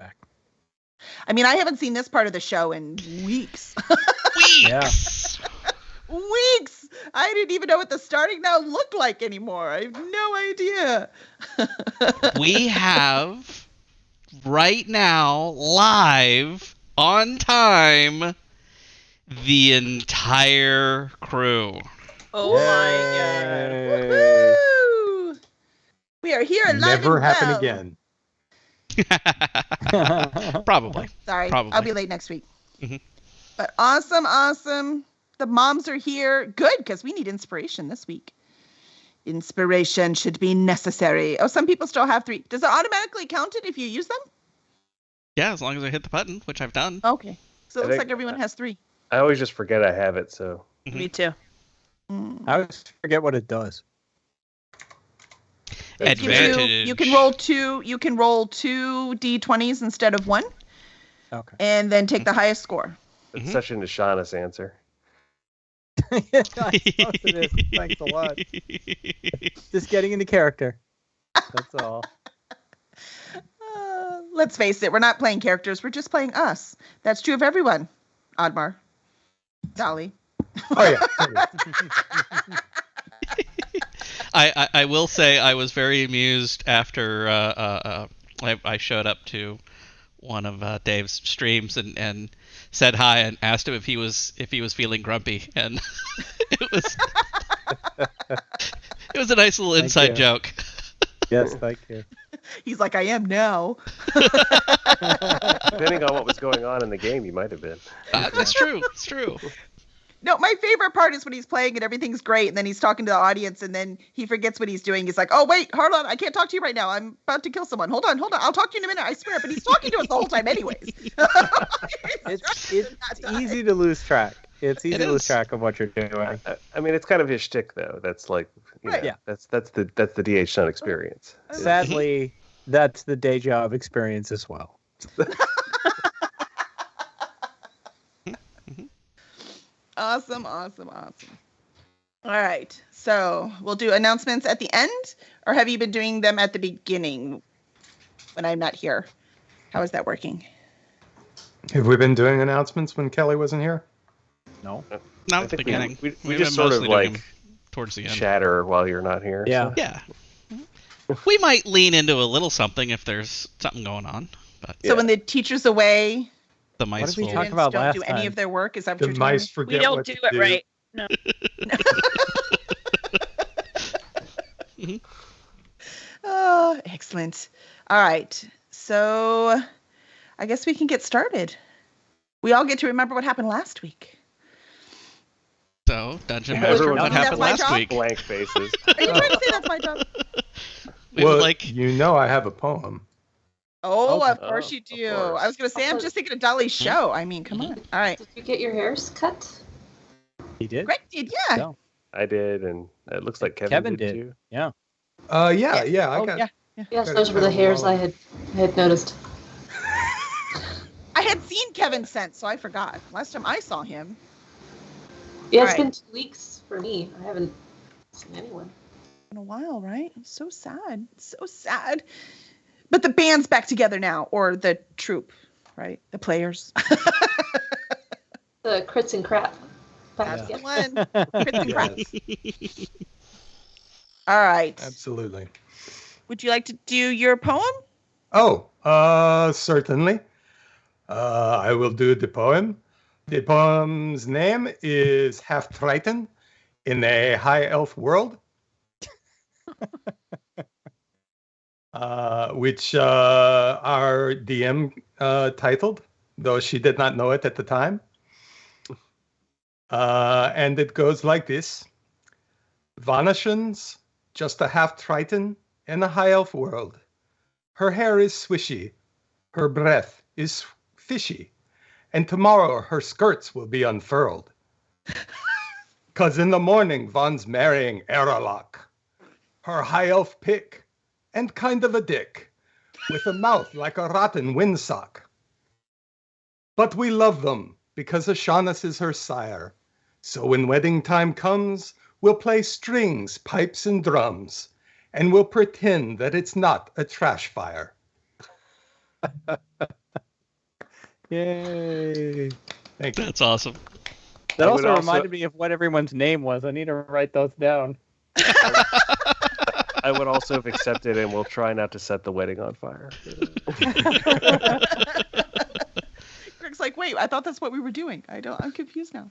back. I mean, I haven't seen this part of the show in weeks. Weeks. Weeks. I didn't even know what the starting now looked like anymore. I have no idea. We have right now, live, on time, the entire crew. Oh my god. Yay. Woo! We are here live Never and happen well. again. Probably. Sorry, Probably. I'll be late next week. Mhm. But awesome. The moms are here. Good, because we need inspiration this week. Inspiration should be necessary. Oh, some people still have 3. Does it automatically count it if you use them? Yeah, as long as I hit the button, which I've done. Okay. So it I looks think- like everyone has 3. I always just forget I have it, so. Me too. I always forget what it does. It gives Advantage. You can roll 2. You can roll 2 d20s instead of 1, Okay. and then take the highest score. It's Mhm. such an Ishanis answer. I suppose it is. Thanks a lot. Just getting into character. That's all. Let's face it, we're not playing characters. We're just playing us. That's true of everyone. Oddmar. Dolly. Oh yeah. I will say I was very amused after I showed up to one of Dave's streams and said hi and asked him if he was feeling grumpy, and it was a nice little Thank inside you. joke. Yes, thank you. He's like, I am now. Depending on what was going on in the game, you might have been. That's true. It's true. No, my favorite part is when he's playing and everything's great, and then he's talking to the audience, and then he forgets what he's doing. He's like, oh, wait, hold on. I can't talk to you right now. I'm about to kill someone. Hold on. I'll talk to you in a minute. I swear. But he's talking to us the whole time anyways. It's easy to lose track. It's easy It to lose is. track of what you're doing. I mean, it's kind of his shtick, though. That's like, you Right. know, Yeah. that's the DH Sun experience. Sadly, that's the day job experience as well. Awesome. All right. So we'll do announcements at the end, or have you been doing them at the beginning when I'm not here? How is that working? Have we been doing announcements when Kelly wasn't here? No. Not I at the think beginning. we We've just been sort of mostly doing like them towards the end. chatter while you're not here. Yeah. so. Yeah. We might lean into a little something if there's something going on, but So when the teacher's away, the What mice did we will. talk students about don't last do any time? of their work. Is that what The you're mice telling We forget don't what do to it right. No. me? Oh, excellent. All right. So I guess we can get started. We all get to remember what happened last week. So, Dungeon Yeah, Master, everyone- what That's happened my last job? week? Blank faces. Are you trying to say that's my job? We would like. you know I have a poem. Oh, Okay. of course Oh, you of do. course. I was going to say, I'm just thinking of Dolly's show. I mean, come on. All right. Did you get your hairs cut? He did? Greg did, yeah. No. I did, and it looks like Kevin did did. too. Yeah. Yeah. I Oh, got. yeah. Yes, Got those it were the cut hairs well. I had noticed. I had seen Kevin since, so I forgot. Last time I saw him. Yeah, it's Right. been 2 weeks for me. I haven't seen anyone. In a while, right? I'm so sad. So sad. But the band's back together now, or the troupe, right? The players. The crits and crap. That's Yeah. the one. Crits and Yes, crats. All right. absolutely. Would you like to do your poem? Oh, certainly. I will do the poem. The poem's name is Half Triton in a High Elf World, which our DM titled, though she did not know it at the time. And it goes like this. Vanishins, just a half Triton in a High Elf World. Her hair is swishy, her breath is fishy, and tomorrow her skirts will be unfurled. 'Cause in the morning Von's marrying Eralok, her high elf pick, and kind of a dick, with a mouth like a rotten windsock. But we love them, because Ashanis is her sire, so when wedding time comes, we'll play strings, pipes, and drums, and we'll pretend that it's not a trash fire. Yay! Thank you. That's awesome. That I would also also- reminded me of what everyone's name was. I need to write those down. I would also have accepted, and we'll try not to set the wedding on fire. Greg's like, wait, I thought that's what we were doing. I'm confused now.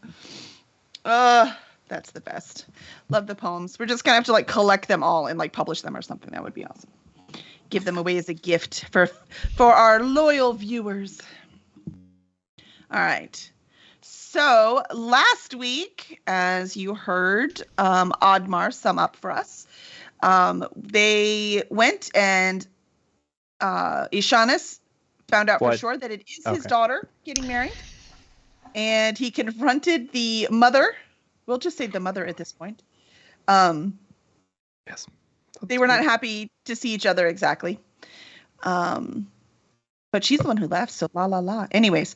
That's the best. Love the poems. We're just gonna have to like collect them all and like publish them or something. That would be awesome. Give them away as a gift for our loyal viewers. All right. So last week, as you heard, Oddmar sum up for us. They went and Ishanis found out for What? sure that it is his Okay. daughter getting married. And he confronted the mother. We'll just say the mother at this point. Yes. They were not happy to see each other exactly. But she's the one who left, so la la la. Anyways,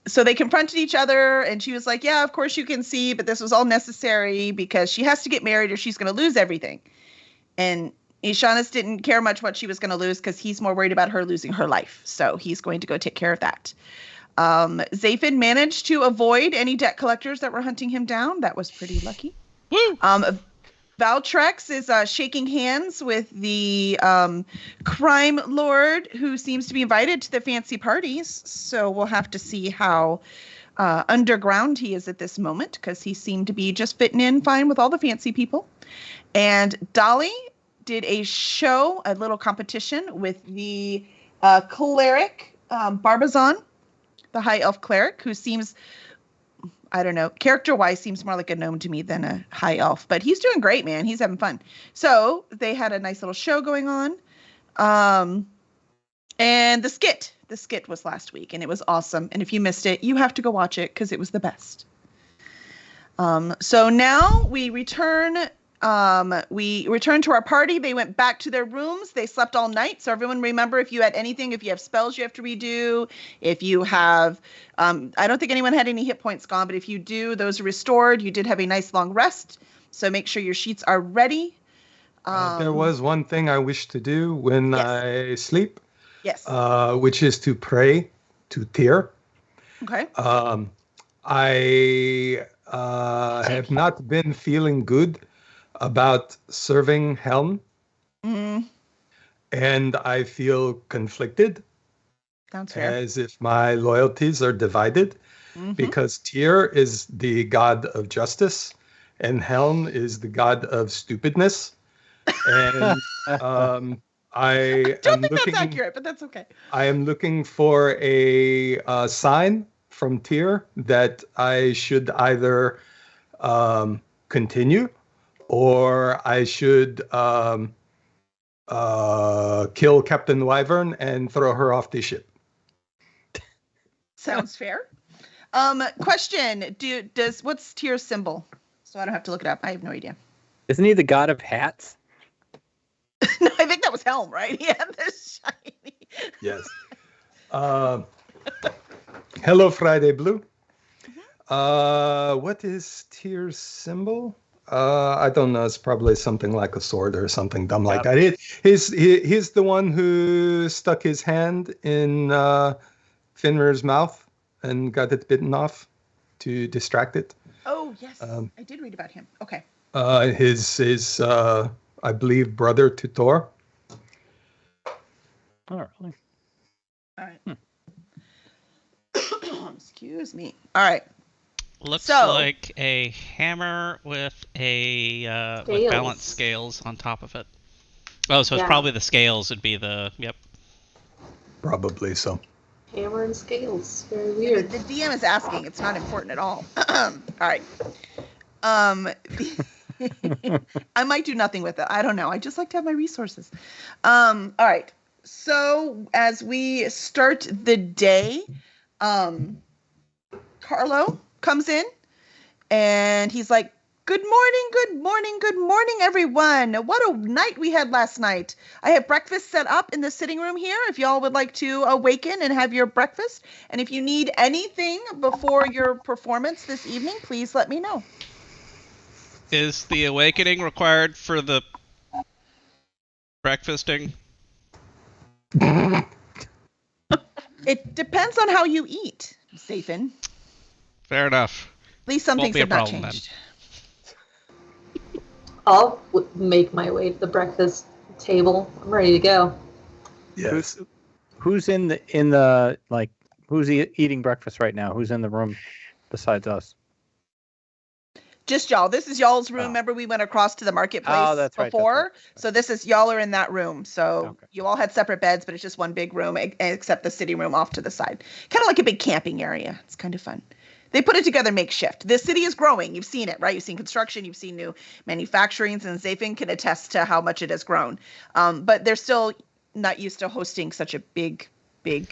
so they confronted each other and she was like, yeah, of course you can see, but this was all necessary because she has to get married or she's going to lose everything. And Ishanis didn't care much what she was going to lose because he's more worried about her losing her life. So he's going to go take care of that. Zaphod managed to avoid any debt collectors that were hunting him down. That was pretty lucky. Woo! Valtrex is shaking hands with the crime lord who seems to be invited to the fancy parties. So we'll have to see how underground he is at this moment because he seemed to be just fitting in fine with all the fancy people. And Dolly did a little competition with the cleric, Barbazon, the high elf cleric, who seems, I don't know, character-wise seems more like a gnome to me than a high elf. But he's doing great, man. He's having fun. So they had a nice little show going on. And the skit was last week, and it was awesome. And if you missed it, you have to go watch it because it was the best. So now we return to our party. They went back to their rooms. They slept all night. So everyone remember, if you had anything, if you have spells you have to redo, if you have, I don't think anyone had any hit points gone, but if you do, those are restored. You did have a nice long rest. So make sure your sheets are ready. There was one thing I wish to do when Yes. I sleep, Yes. which is to pray to Tyr. Okay. I have not been feeling good about serving Helm, Mm, and I feel conflicted, sounds fair. as if my loyalties are divided, Mhm. because Tyr is the god of justice, and Helm is the god of stupidness. And I Don't am think looking. that's accurate, but that's okay. I am looking for a sign from Tyr that I should either continue or I should kill Captain Wyvern and throw her off the ship. Sounds fair. Question: what's Tyr's symbol? So I don't have to look it up. I have no idea. Isn't he the god of hats? No, I think that was Helm, right? He had this shiny. Yes. Hello, Friday Blue. What is Tyr's symbol? I don't know. It's probably something like a sword or something dumb like that. He's the one who stuck his hand in Finrir's mouth and got it bitten off to distract it. Oh yes, Um, I did read about him. Okay. His I believe brother to Thor. Oh, really? All right. Excuse me. All right. Looks So- like a hammer with a with balanced scales on top of it. Oh, so it's Yeah. probably the scales would be the yep. Probably so. Hammer and scales. Very The, weird. the DM is asking. It's not important at all. All right. I might do nothing with it. I don't know. I just like to have my resources. All right. So as we start the day, Carlo comes in and he's like, good morning, everyone. What a night we had last night. I have breakfast set up in the sitting room here if y'all would like to awaken and have your breakfast. And if you need anything before your performance this evening, please let me know. Is the awakening required for the breakfasting? It depends on how you eat, Zafin. Fair enough. At least some Won't things be a have not problem then. changed. I'll make my way to the breakfast table. I'm ready to go. Yes. Who's in the like? Who's eating breakfast right now? Who's in the room besides us? Just y'all. This is y'all's room. Oh. Remember, we went across to the marketplace That's right, that's before. right. So this is y'all are in that room. So Okay. you all had separate beds, but it's just one big room, except the city room off to the side. Kind of like a big camping area. It's kind of fun. They put it together makeshift. This city is growing. You've seen it, right? You've seen construction. You've seen new manufacturings, and Zafin can attest to how much it has grown. But they're still not used to hosting such a big,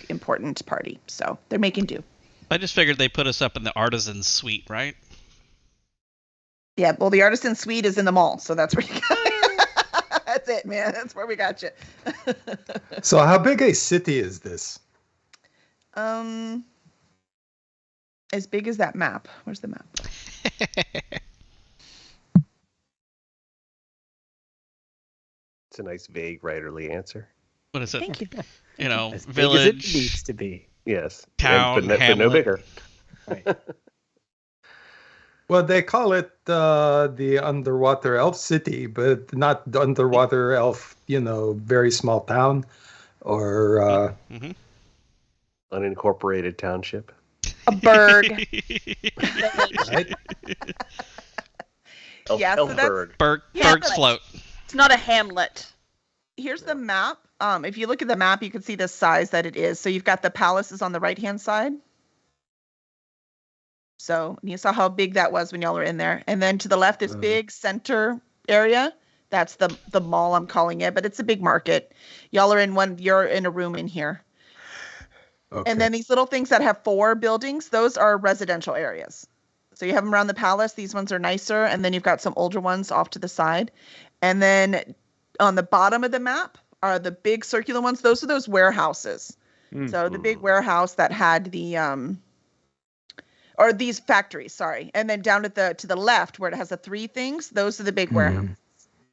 important party. So they're making do. I just figured they put us up in the artisan suite, right? Yeah, well, the Artisan Suite is in the mall, so that's where you got. That's it, man. That's where we got you. So how big a city is this? As big as that map. Where's the map? It's a nice, vague, writerly answer. What is it? Thank you. You know, As big as it village. needs to be. Yes. Town, but no hamlet. bigger. Right. Well, they call it the underwater elf city, but not the underwater elf, very small town or Mhm. Unincorporated township. A burg. right? Yeah, so that's- Elfberg. Berg's but- float. It's not a hamlet. Here's the map. If you look at the map, you can see the size that it is. So you've got the palaces on the right-hand side. So you saw how big that was when y'all were in there. And then to the left, this big center area. That's the mall, I'm calling it, but it's a big market. Y'all are in one. You're in a room in here. Okay. And then these little things that have 4 buildings, those are residential areas. So you have them around the palace. These ones are nicer. And then you've got some older ones off to the side. And then on the bottom of the map are the big circular ones. Those are those warehouses. So the big warehouse that had the or these factories, sorry. And then down to the left where it has the 3 things, those are the big warehouses.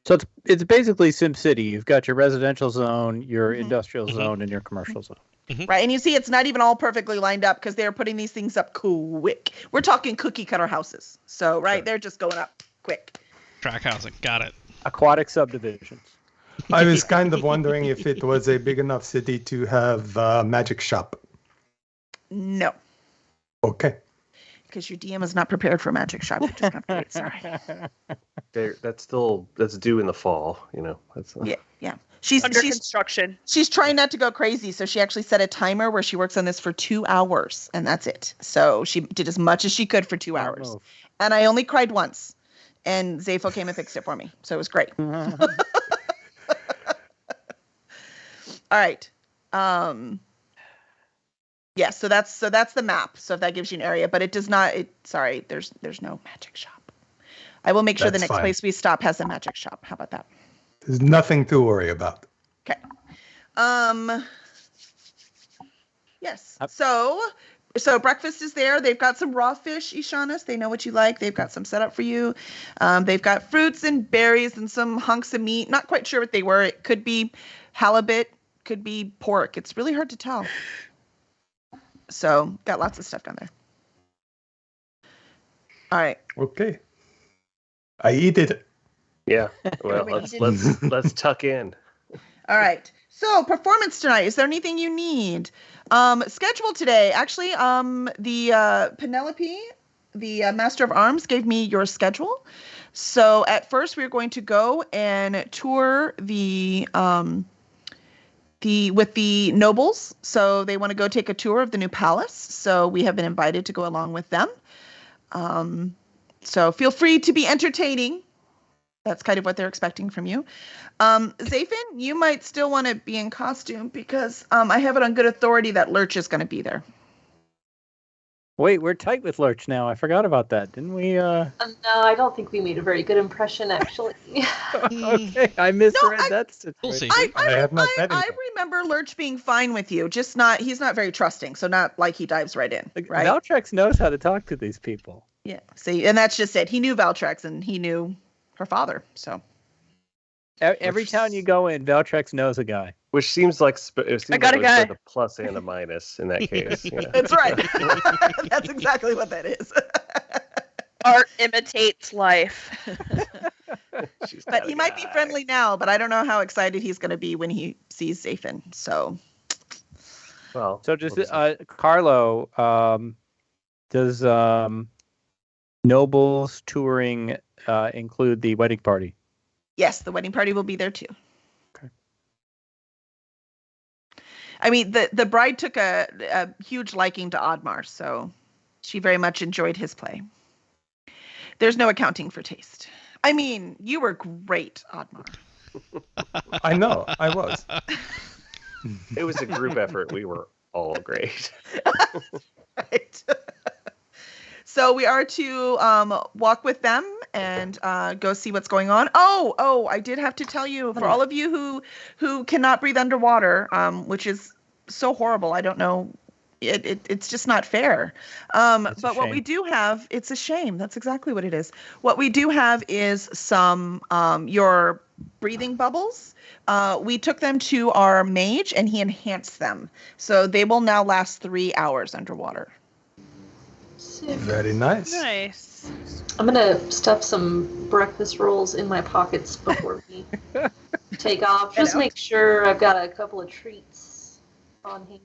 So it's basically SimCity. You've got your residential zone, your Mhm. industrial zone, and your commercial zone. Right. And you see it's not even all perfectly lined up because they're putting these things up quick. We're talking cookie cutter houses. So, right, they're just going up quick. Track housing. Got it. Aquatic subdivisions. I was kind of wondering if it was a big enough city to have a magic shop. No, Okay. because your DM is not prepared for magic shop. You're just not great. Sorry. That's due in the fall, That's Yeah. She's Under construction. she's trying not to go crazy, so she actually set a timer where she works on this for 2 hours, and that's it. So she did as much as she could for 2 hours, and I only cried once, and Zafo came and fixed it for me, so it was great. All right. Yeah, so that's the map. So if that gives you an area, but it does not. Sorry, there's no magic shop. I will make sure the That's next fine. place we stop has a magic shop. How about that? There's nothing to worry about. Okay. Yes. So breakfast is there. They've got some raw fish, Ishanis. They know what you like. They've got some set up for you. They've got fruits and berries and some hunks of meat. Not quite sure what they were. It could be halibut, could be pork. It's really hard to tell. So got lots of stuff down there. All right. Okay. I eat it. Yeah. Well, we let's tuck in. All right. So performance tonight. Is there anything you need? Schedule today. Actually, the Penelope, the Master of Arms, gave me your schedule. So at first we're going to go and tour with the nobles. So they want to go take a tour of the new palace. So we have been invited to go along with them. So feel free to be entertaining. That's kind of what they're expecting from you. Zafin, you might still want to be in costume because I have it on good authority that Lurch is going to be there. Wait, we're tight with Lurch now. I forgot about that. Didn't we? No, I don't think we made a very good impression, actually. Okay, I misread that We'll see. situation. I have not said I anything. remember Lurch being fine with you, just he's not very trusting, so not like he dives right in, right? Valtrex knows how to talk to these people. Yeah. See, and that's just it. He knew Valtrex and he knew her father, so. Every town you go in, Valtrex knows a guy. Which seems like it seems got like a it was guy. both a plus and a minus in that case. Yeah. That's right. That's exactly what that is. Art imitates life. She's But got he a might be guy. friendly now, but I don't know how excited he's going to be when he sees Zafin. So Well, So just we'll just- Carlo, does Nobles touring include the wedding party? yes, the wedding party will be there too. Okay. I mean, the bride took a huge liking to Oddmar, so she very much enjoyed his play. There's no accounting for taste. I mean, you were great, Oddmar. I know, I was. it was a group effort. We were all great. Right. So we are to walk with them and go see what's going on. Oh, I did have to tell you, for all of you who cannot breathe underwater, which is so horrible. I don't know. It's just not fair. It's a But what we shame. do have, it's a shame. That's exactly what it is. What we do have is some your breathing bubbles. We took them to our mage and he enhanced them. So they will now last 3 hours underwater. Sick. Very nice. Nice. I'm gonna stuff some breakfast rolls in my pockets before we take off. Just Hello. make sure I've got a couple of treats on hand.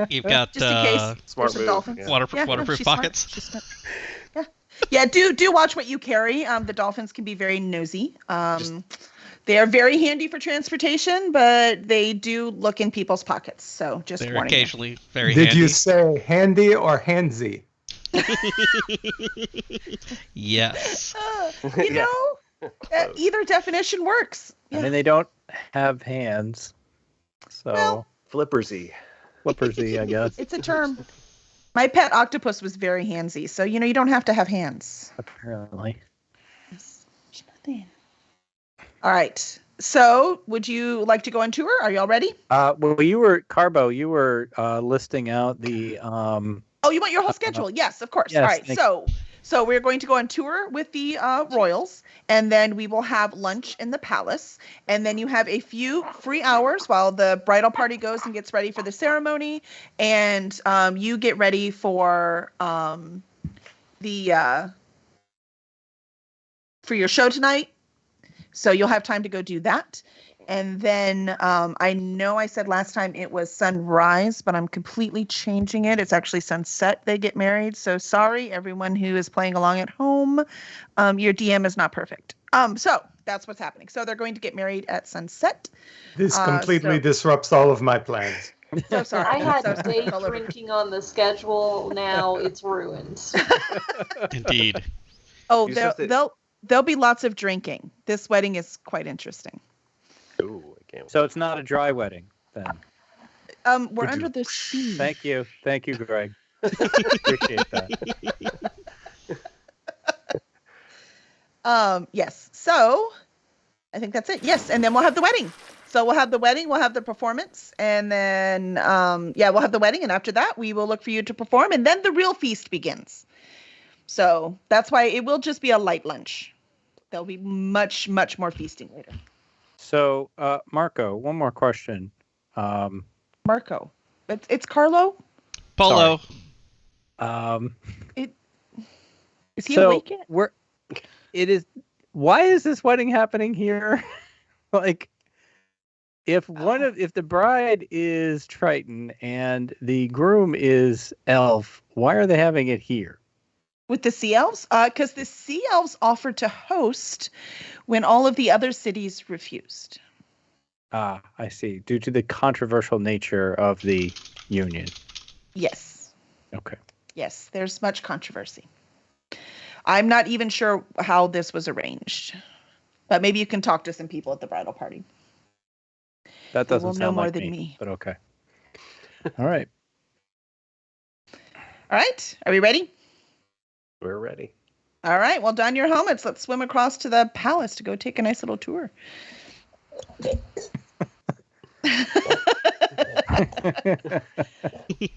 You've got Just in case. Smart There's some move. dolphins. Yeah. waterproof she's smart. pockets. She's smart. Yeah. Do watch what you carry. The dolphins can be very nosy. They are very handy for transportation, but they do look in people's pockets. So just They're warning you. occasionally very Did handy. you say handy or handsy? Yes. You Yeah. know, either definition works. I Yeah. mean, they don't have hands, so Well- Flippersy. flippersy, I guess. It's a term. My pet octopus was very handsy, so you don't have to have hands. Apparently. All right. So, would you like to go on tour? Are y'all ready? Well, you were Carbo. You were listing out the Oh, you want your whole schedule? Yes, of course. yes, All right. thank So we're going to go on tour with the royals, and then we will have lunch in the palace, and then you have a few free hours while the bridal party goes and gets ready for the ceremony, and you get ready for your show tonight. So you'll have time to go do that. And then I know I said last time it was sunrise, but I'm completely changing it. It's actually sunset they get married. So sorry, everyone who is playing along at home. Your DM is not perfect. So that's what's happening. So they're going to get married at sunset. This completely so- disrupts all of my plans. So sorry. I had So sorry. day All over. drinking on the schedule. Now it's ruined. Indeed. Oh, You just have there'll be lots of drinking. This wedding is quite interesting. Ooh, I can't. So it's not a dry wedding then. We're under the sea. Thank you, Greg. Appreciate that. Yes. So I think that's it. Yes, and then we'll have the wedding. So we'll have the wedding, we'll have the performance, and then we'll have the wedding, and after that we will look for you to perform, and then the real feast begins. So that's why it will just be a light lunch. There'll be much, much more feasting later. So, Marco, one more question. Marco. It's Carlo? Polo. Is he so awake yet? why is this wedding happening here? Like, if the bride is Triton and the groom is elf, why are they having it here? With the sea elves? Because the sea elves offered to host when all of the other cities refused. Ah, I see. Due to the controversial nature of the union. Yes. Okay. Yes, there's much controversy. I'm not even sure how this was arranged, but maybe you can talk to some people at the bridal party. That They doesn't will know sound more like than me, me. but okay. All right. All right, are we ready? We're ready. All right, well, don your helmets. Let's swim across to the palace to go take a nice little tour.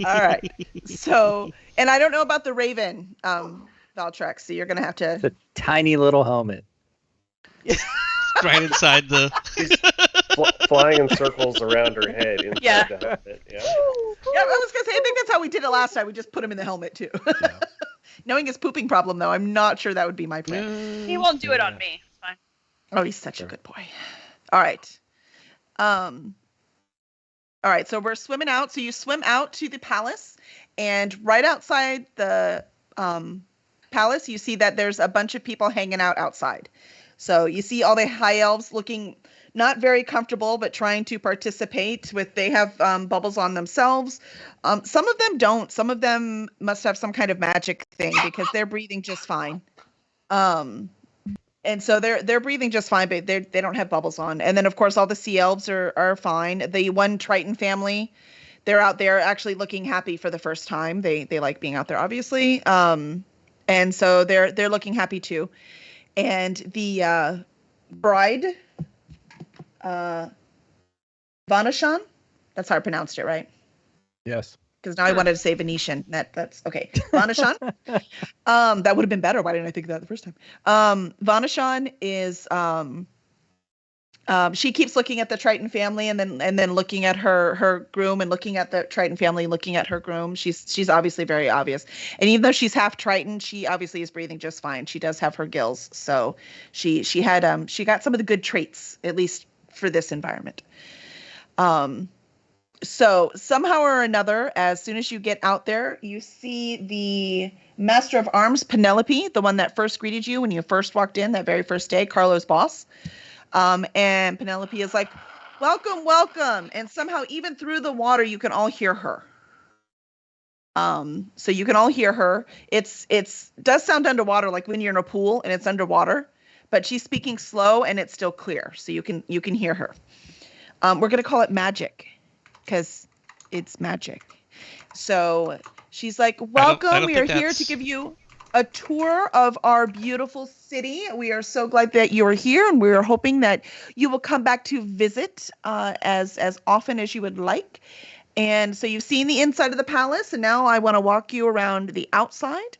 All right. So, and I don't know about the Raven, Valtrex, so you're going to have to. It's a tiny little helmet. right inside the. Flying in circles around her head inside Yeah. the helmet. Yeah. Yeah, I was gonna say, I think that's how we did it last time. We just put him in the helmet too. Knowing his pooping problem, though, I'm not sure that would be my plan. He won't do it on me. It's fine. Oh, he's such a good boy. All right. All right, so we're swimming out. So you swim out to the palace, and right outside the palace, you see that there's a bunch of people hanging out outside. So you see all the high elves looking not very comfortable, but trying to participate with, they have bubbles on themselves. Some of them don't. Some of them must have some kind of magic thing because they're breathing just fine. And so they're breathing just fine, but they don't have bubbles on. And then of course all the sea elves are fine. The one Triton family, they're out there actually looking happy for the first time. They like being out there, obviously. And so they're looking happy too. And the bride, Vanashan, that's how I pronounced it, right? Yes. Because now I wanted to say Venetian. That's okay. Vanashan. That would have been better. Why didn't I think of that the first time? Vanashan is she keeps looking at the Triton family and then looking at her groom and looking at the Triton family, looking at her groom. She's obviously very obvious. And even though she's half Triton, she obviously is breathing just fine. She does have her gills. So she got some of the good traits, at least for this environment. So somehow or another, as soon as you get out there, you see the Master of Arms, Penelope, the one that first greeted you when you first walked in that very first day, Carlo's boss. And Penelope is like, welcome, welcome. And somehow even through the water, you can all hear her. So you can all hear her. It's does sound underwater, like when you're in a pool and it's underwater, but she's speaking slow and it's still clear. So you can hear her. We're going to call it magic. Because it's magic. So she's like, welcome. We are here to give you a tour of our beautiful city. We are so glad that you are here, and we are hoping that you will come back to visit as often as you would like. And so you've seen the inside of the palace, and now I want to walk you around the outside.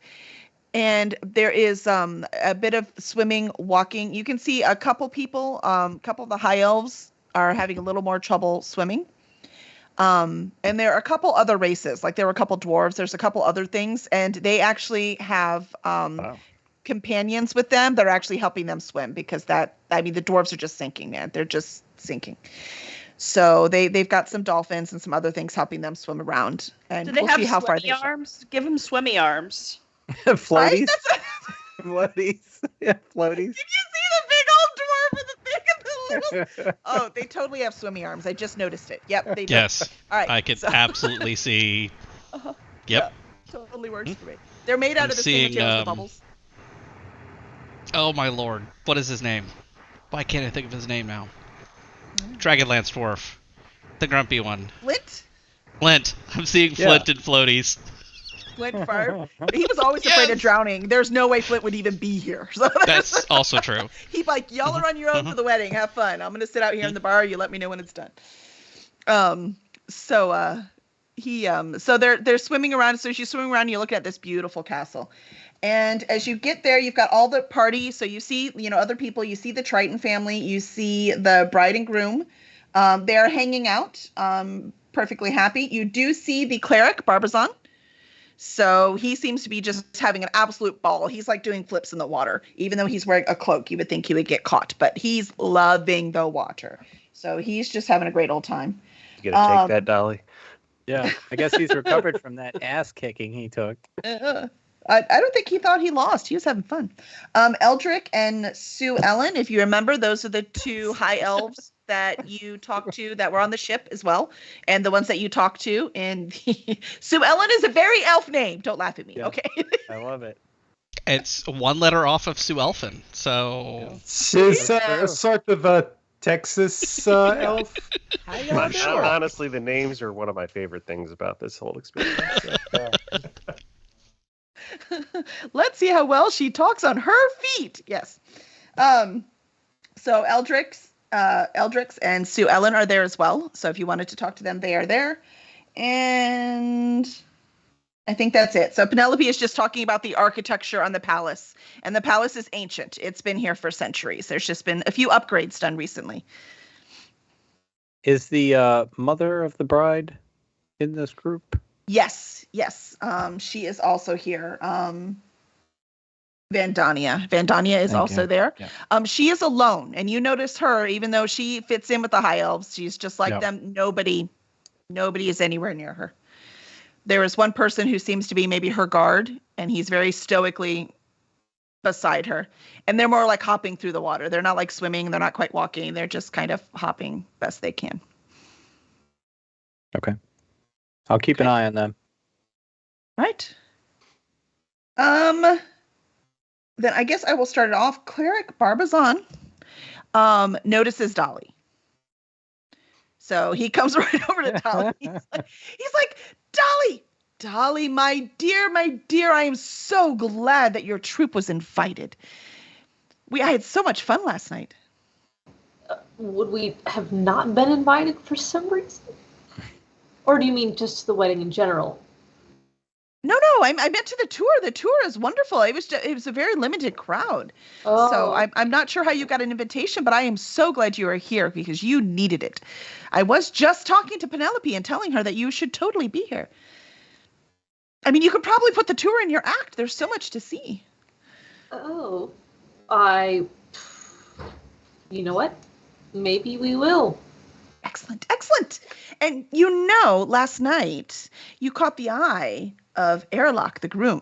And there is a bit of swimming, walking. You can see a couple people, couple of the high elves are having a little more trouble swimming. And there are a couple other races, like there were a couple dwarves, there's a couple other things, and they actually have companions with them that are actually helping them swim because the dwarves are just sinking, man. They're just sinking. So they've got some dolphins and some other things helping them swim around. And Do they we'll have see how far swimmy arms? Give them swimmy arms. Floaties. Right? Floaties. Yeah, floaties. Did you see the big old dwarf with the big and the little? Oh, they totally have swimmy arms. I just noticed it. Yep, they do. Yes. All right. I could absolutely see. Uh-huh. Yep. Yeah, totally works for me. They're made out I'm of the same seeing, material as the bubbles. Oh my lord. What is his name? Why can't I think of his name now? Dragonlance Dwarf. The grumpy one. Flint? Flint. I'm seeing Flint and floaties. Flint fire. He was always afraid of drowning. There's no way Flint would even be here. So That's also true. He'd like, y'all are on your own for the wedding. Have fun. I'm gonna sit out here in the bar. You let me know when it's done. So they're swimming around. So as you're swimming around, you're looking at this beautiful castle. And as you get there, you've got all the party. So you see, other people. You see the Triton family. You see the bride and groom. They're hanging out, perfectly happy. You do see the cleric, Barbazan. So he seems to be just having an absolute ball. He's like doing flips in the water. Even though he's wearing a cloak, you would think he would get caught. But he's loving the water. So he's just having a great old time. You gonna take that, Dolly? Yeah, I guess he's recovered from that ass kicking he took. I don't think he thought he lost. He was having fun. Eldrick and Sue Ellen, if you remember, those are the two high elves that you talked to that were on the ship as well. And the ones that you talked to. And Sue Ellen is a very elf name. Don't laugh at me, okay? I love it. It's one letter off of Sue Elfin, so... She's a sort of a Texas elf. Honestly, the names are one of my favorite things about this whole experience. Let's see how well she talks on her feet. Yes. So Eldrix and Sue Ellen are there as well. So if you wanted to talk to them, they are there. And I think that's it. So Penelope is just talking about the architecture on the palace. And the palace is ancient. It's been here for centuries. There's just been a few upgrades done recently. Is the mother of the bride in this group? Yes. She is also here. Vandania. Vandania is also there. Yeah. She is alone. And you notice her, even though she fits in with the high elves, she's just like them. Nobody is anywhere near her. There is one person who seems to be maybe her guard, and he's very stoically beside her. And they're more like hopping through the water. They're not like swimming. They're not quite walking. They're just kind of hopping best they can. Okay. I'll keep an eye on them. Right. Then I guess I will start it off. Cleric Barbazan notices Dolly. So he comes right over to Dolly. He's like, Dolly, my dear, I am so glad that your troop was invited. I had so much fun last night. Would we have not been invited for some reason? Or do you mean just the wedding in general? No, I meant to the tour. The tour is wonderful. It was a very limited crowd. Oh. So I'm not sure how you got an invitation, but I am so glad you are here because you needed it. I was just talking to Penelope and telling her that you should totally be here. I mean, you could probably put the tour in your act. There's so much to see. Oh, you know what? Maybe we will. Excellent. And last night you caught the eye of Airlock, the groom.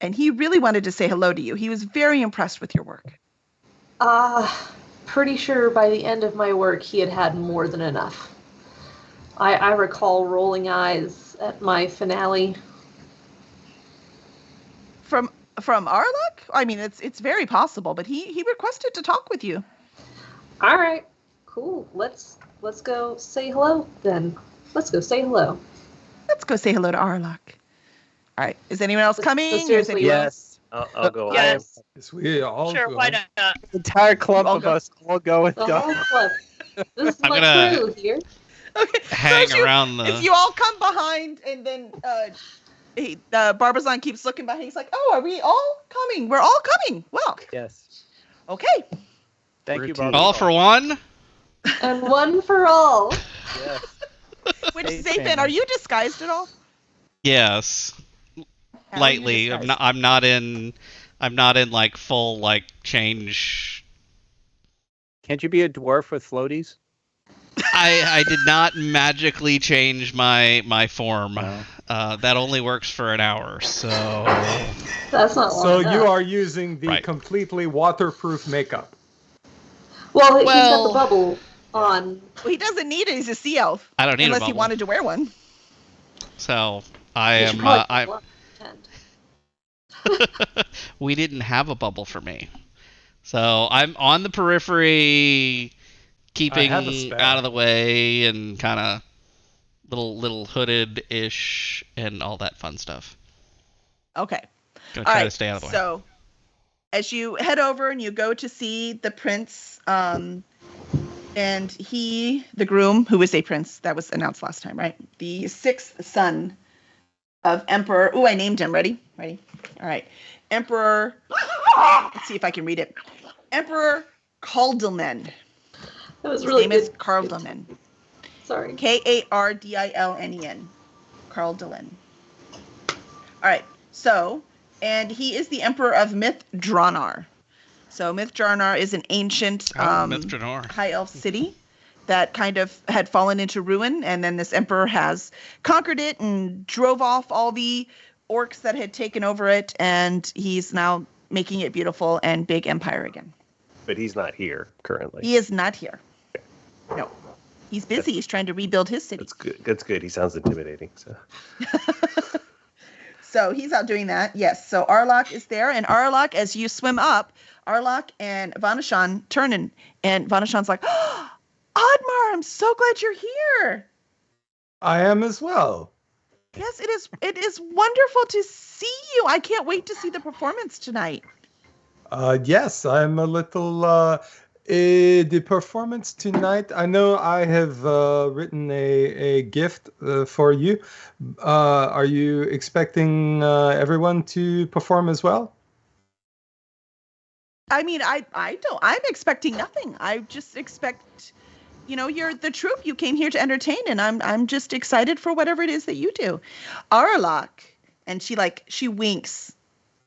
And he really wanted to say hello to you. He was very impressed with your work. Pretty sure by the end of my work he had more than enough. I recall rolling eyes at my finale. From Airlock? I mean, it's very possible, but he requested to talk with you. All right. Cool. Let's go say hello then. Let's go say hello. Let's go say hello to Airlock. All right. Is anyone else coming? Yes. I'll go. Yes. Yes, we all Sure, go. why not? The entire club of us all go with The Dolly. whole club. This is I'm my gonna- crew here. Okay. Hang So around the. If you all come behind, and then Barbazan keeps looking behind. He's like, "Oh, are we all coming? We're all coming. Well, Yes. okay." Thank you, Routine. Barbara. All for one? And one for all. Yes. Which Hey, Zapin, family. are you disguised at all? Yes. How are you Lightly. disguised? I'm not in like full like change. Can't you be a dwarf with floaties? I did not magically change my form. No. That only works for an hour, so That's not long So enough. you are using the Right. completely waterproof makeup. Well, he's got Well- the bubble on. Well, he doesn't need it. He's a sea elf. I don't need Unless a he bubble. wanted to wear one. So I You should am. probably I'm. put one on. We didn't have a bubble for me, so I'm on the periphery, keeping I have a spare. out of the way and kind of little hooded ish and all that fun stuff. Okay. Gonna All try right. to stay out of the way. So, as you head over and you go to see the prince, and the groom, who is a prince, that was announced last time, right? The sixth son of Emperor. Oh, I named him. Ready? All right. Emperor. Let's see if I can read it. Emperor Kaldilnen. That was His really name good. is Kaldilnen. Sorry. Kardilnen. Kaldilnen. All right. So, and he is the emperor of Myth Dranar. So Myth Dranar is an ancient Myth Dranar. high elf city that kind of had fallen into ruin, and then this emperor has conquered it and drove off all the orcs that had taken over it, and he's now making it beautiful and big empire again. But he's not here currently. He is not here. No. He's busy. He's trying to rebuild his city. That's good. He sounds intimidating. So So he's out doing that. Yes. So Airlock is there, and Airlock, as you swim up, Airlock and Vanashan turn and Vanashan's like, oh, Oddmar, I'm so glad you're here. I am as well. Yes, it is wonderful to see you. I can't wait to see the performance tonight. Yes, I'm a little The performance tonight, I know I have written a gift for you. Are you expecting everyone to perform as well? I mean, I don't. I'm expecting nothing. I just expect, you're the troupe. You came here to entertain, and I'm just excited for whatever it is that you do. Arlok, and she winks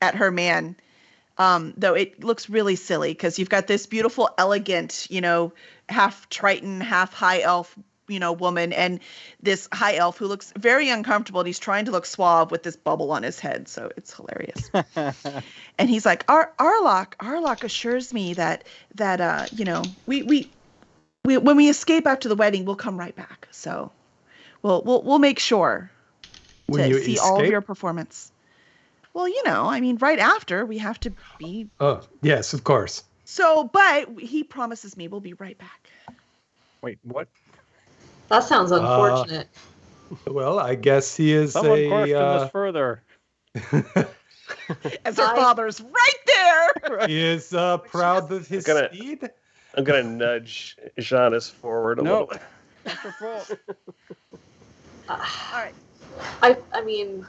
at her man. Though it looks really silly because you've got this beautiful, elegant, half Triton, half high elf, woman, and this high elf who looks very uncomfortable, and he's trying to look suave with this bubble on his head. So it's hilarious. And he's like, Arlok assures me that we when we escape after the wedding, we'll come right back. So we'll make sure to see all of your performance. Well, right after we have to be. Oh, yes, of course. So, but he promises me we'll be right back. Wait, what? That sounds unfortunate. Well, I guess he is Someone question this further. As her father's right there. He is proud of his speed. I'm going to nudge Giannis forward a little bit. All right. I mean,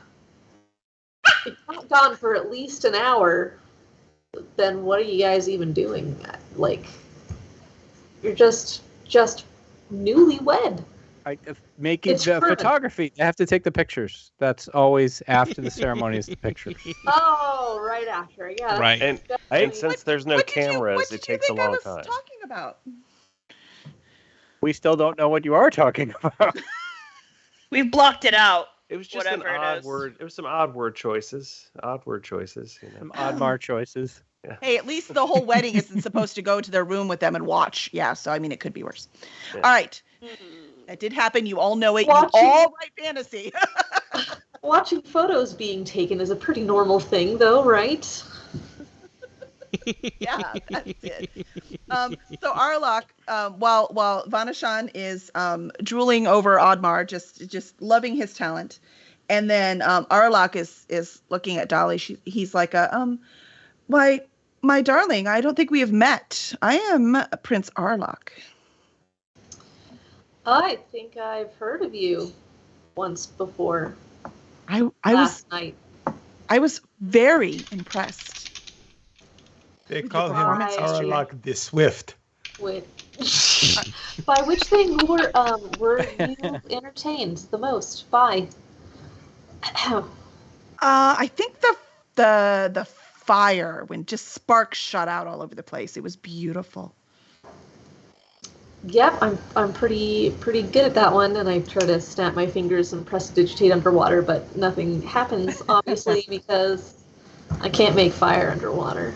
if you've not gone for at least an hour, then what are you guys even doing? Like, you're just newlywed. Making the photography. They have to take the pictures. That's always after the ceremony is the pictures. Oh, right after. Yeah. Right. And since there's no cameras, it takes a long time. What talking about? We still don't know what you are talking about. We've blocked it out. It was just Whatever an it odd is. word. It was some odd word choices. Some Oddmar choices. Yeah. Hey, at least the whole wedding isn't supposed to go to their room with them and watch. Yeah, so I mean, it could be worse. Yeah. All right. That did happen. You all know it. You all write fantasy. Watching photos being taken is a pretty normal thing, though, right? Yeah, that's it. So Arlok, while Vanashan is drooling over Oddmar, just loving his talent, and then Arlok is looking at Dolly. He's like, why, my darling, I don't think we have met. I am Prince Arlok. I think I've heard of you once before. Last night. I was very impressed. They call him Arlok the Swift. By which thing were you entertained the most by? I think the fire, when just sparks shot out all over the place. It was beautiful. Yep, I'm pretty good at that one, and I try to snap my fingers and prestidigitate underwater, but nothing happens, obviously, because I can't make fire underwater.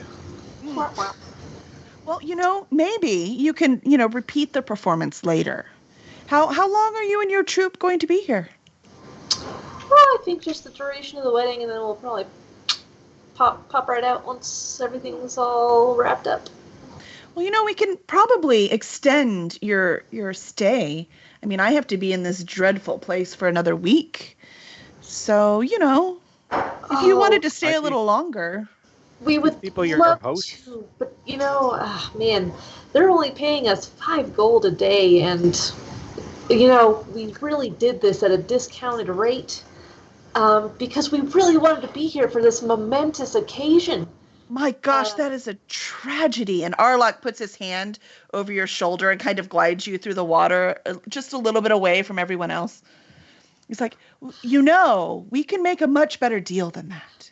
Well, maybe you can, repeat the performance later. How long are you and your troupe going to be here? Well, I think just the duration of the wedding, and then we'll probably pop right out once everything's all wrapped up. Well, we can probably extend your stay. I mean, I have to be in this dreadful place for another week. So, if you wanted to stay a little longer. We would love to, but man, they're only paying us 5 gold a day, and we really did this at a discounted rate because we really wanted to be here for this momentous occasion. My gosh, that is a tragedy. And Arlok puts his hand over your shoulder and kind of glides you through the water, just a little bit away from everyone else. He's like, we can make a much better deal than that.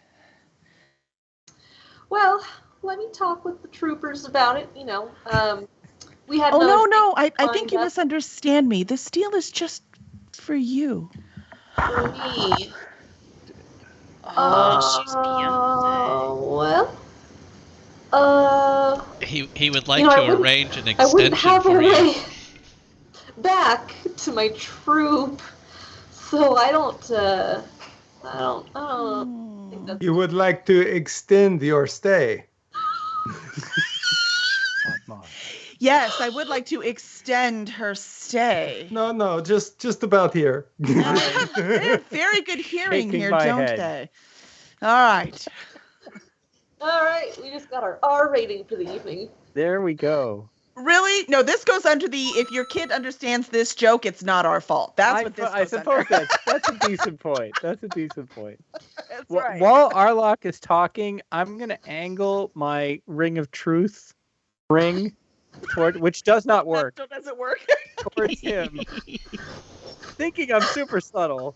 Well, let me talk with the troopers about it. We had. No. I think you misunderstand me. This deal is just for you. For me. She's Beyonce. Well. He would like to arrange an extension I wouldn't have for a you. way back to my troop, so I don't think that's. You would like to extend your stay. Yes, I would like to extend her stay. No, just about here. They have very good hearing Shaking here, my don't head. they? All right. All right, we just got our R rating for the evening. There we go. Really? No, this goes under the if your kid understands this joke, it's not our fault. That's what this goes I suppose under. that's a decent point. That's a decent point. That's right. While Arlok is talking, I'm going to angle my ring of truth ring toward, which does not work, That still doesn't work. towards him. Thinking I'm super subtle.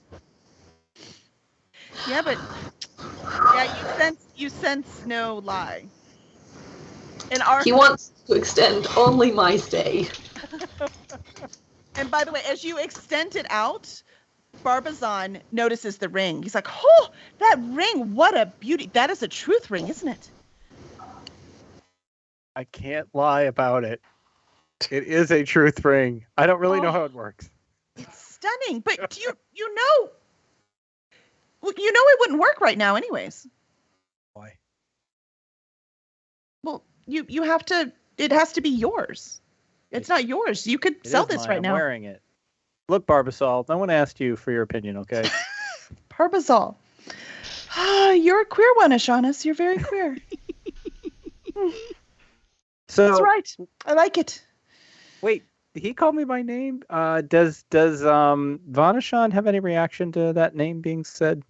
Yeah, but you sense no lie. And He wants to extend only my stay. And by the way, as you extend it out, Barbizon notices the ring. He's like, "Oh, that ring! What a beauty! That is a truth ring, isn't it?" I can't lie about it. It is a truth ring. I don't really know how it works. It's stunning, but do you know? Well, you know it wouldn't work right now, anyways. Why? Well, you have to. It has to be yours. It's not yours. You could sell this right I'm now. wearing it. Look, Barbasol, no one asked you for your opinion, okay? Barbasol. You're a queer one, Ashanis. You're very queer. So That's right. I like it. wait, he called me by name. Does Vanashan have any reaction to that name being said?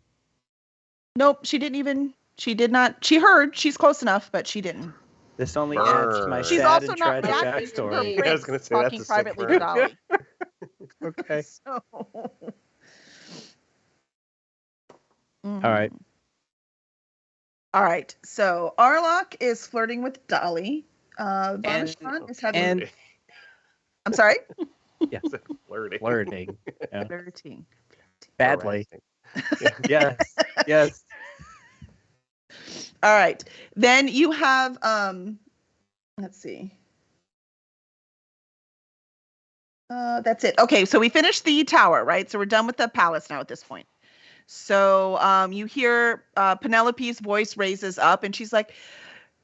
Nope, she didn't even. She did not. She heard. She's close enough, but she didn't. This only adds to my She's She's sad also and not tragic reacting to her backstory. Yeah, I was prince gonna say, that's talking a sick privately burn. to Dolly. Okay. So. All right. All right. So Arlok is flirting with Dolly. Vanashan is having. And I'm sorry. yeah, Flirting. flirting. Yeah. Flirting. Badly. Harassing. Yes. All right. Then you have let's see. That's it. Okay, so we finished the tower, right? So we're done with the palace now at this point. So you hear Penelope's voice raises up and she's like,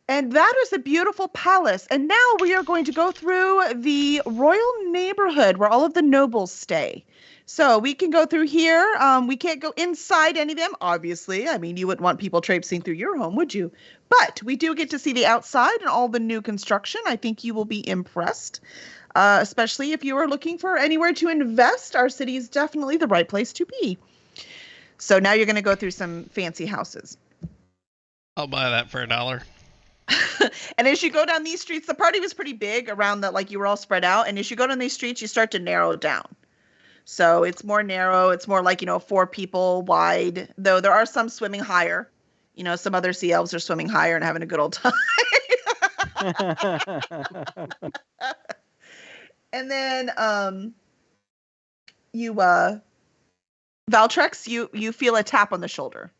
"And that is a beautiful palace. And now we are going to go through the royal neighborhood where all of the nobles stay. So we can go through here. We can't go inside any of them, obviously. I mean, you wouldn't want people traipsing through your home, would you? But we do get to see the outside and all the new construction. I think you will be impressed, especially if you are looking for anywhere to invest. Our city is definitely the right place to be." So now you're going to go through some fancy houses. I'll buy that for $1. And as you go down these streets, the party was pretty big around that, like you were all spread out. And as you go down these streets, you start to narrow down. So it's more narrow. It's more like, 4 people wide, though there are some swimming higher. Some other sea elves are swimming higher and having a good old time. And then Valtrex, you feel a tap on the shoulder.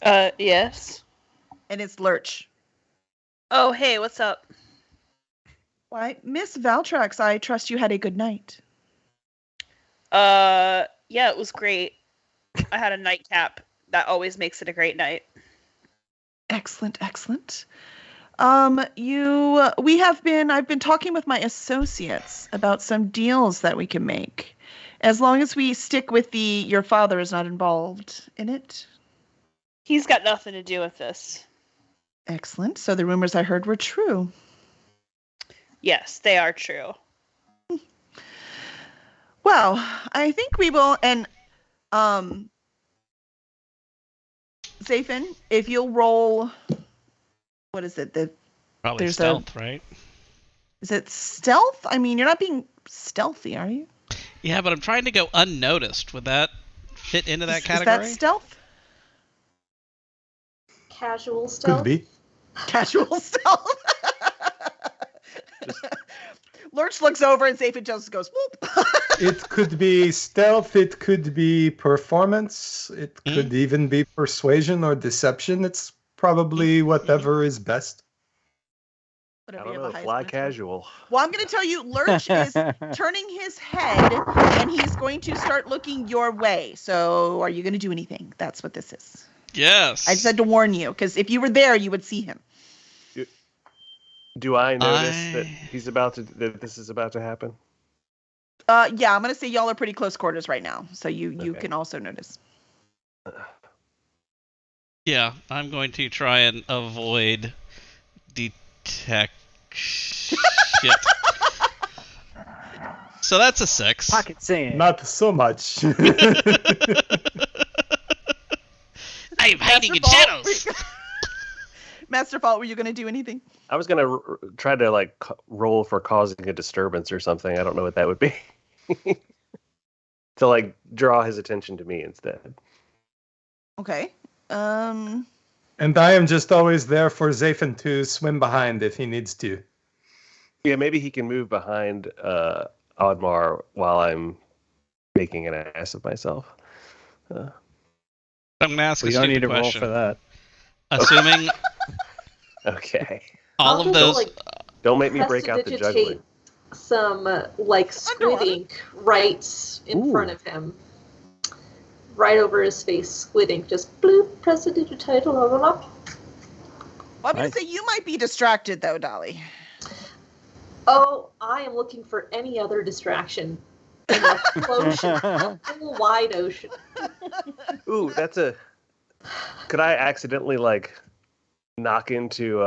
Yes. And it's Lurch. Oh, hey, what's up? Why, Miss Valtrex, I trust you had a good night. Yeah, it was great. I had a nightcap. That always makes it a great night. Excellent, excellent. I've been talking with my associates about some deals that we can make. As long as we stick with your father is not involved in it. He's got nothing to do with this. Excellent. So the rumors I heard were true. Yes, they are true. Well, I think we will, and Zafin, if you'll roll, what is it? Probably There's stealth, right? Is it stealth? I mean, you're not being stealthy, are you? Yeah, but I'm trying to go unnoticed. Would that fit into that Is category? that stealth? Casual stealth. Could be. Casual stealth. Lurch looks over and Zafin just goes, whoop. It could be stealth. It could be performance. It could even be persuasion or deception. It's probably whatever is best. I Whatever don't you know. have the highest Fly charisma. casual. Well, I'm going to tell you, Lurch is turning his head and he's going to start looking your way. So are you going to do anything? That's what this is. Yes. I just had to warn you, because if you were there, you would see him. Do I notice that this is about to happen? Yeah, I'm going to say y'all are pretty close quarters right now. So you Okay. can also notice. Yeah, I'm going to try and avoid Shit. So that's a 6. Pocket sand. Not so much. I'm hiding in shadows. Master Fault, were you going to do anything? I was gonna try to like roll for causing a disturbance or something. I don't know what that would be. To like draw his attention to me instead. Okay. And I am just always there for Zephan to swim behind if he needs to. Yeah, maybe he can move behind Audmar while I'm making an ass of myself. I'm gonna ask We a don't stupid need to roll question. for that. Assuming Okay. all of those, Don't make me break out the juggling. Some like squid ink right in front of him, right over his face. Squid ink, just bloop. Prestidigitate. Blah, blah, blah. Well, I'm going to say you might be distracted, though, Dolly. Oh, I am looking for any other distraction. In a ocean, a full wide ocean. Ooh, that's a. Could I accidentally like knock into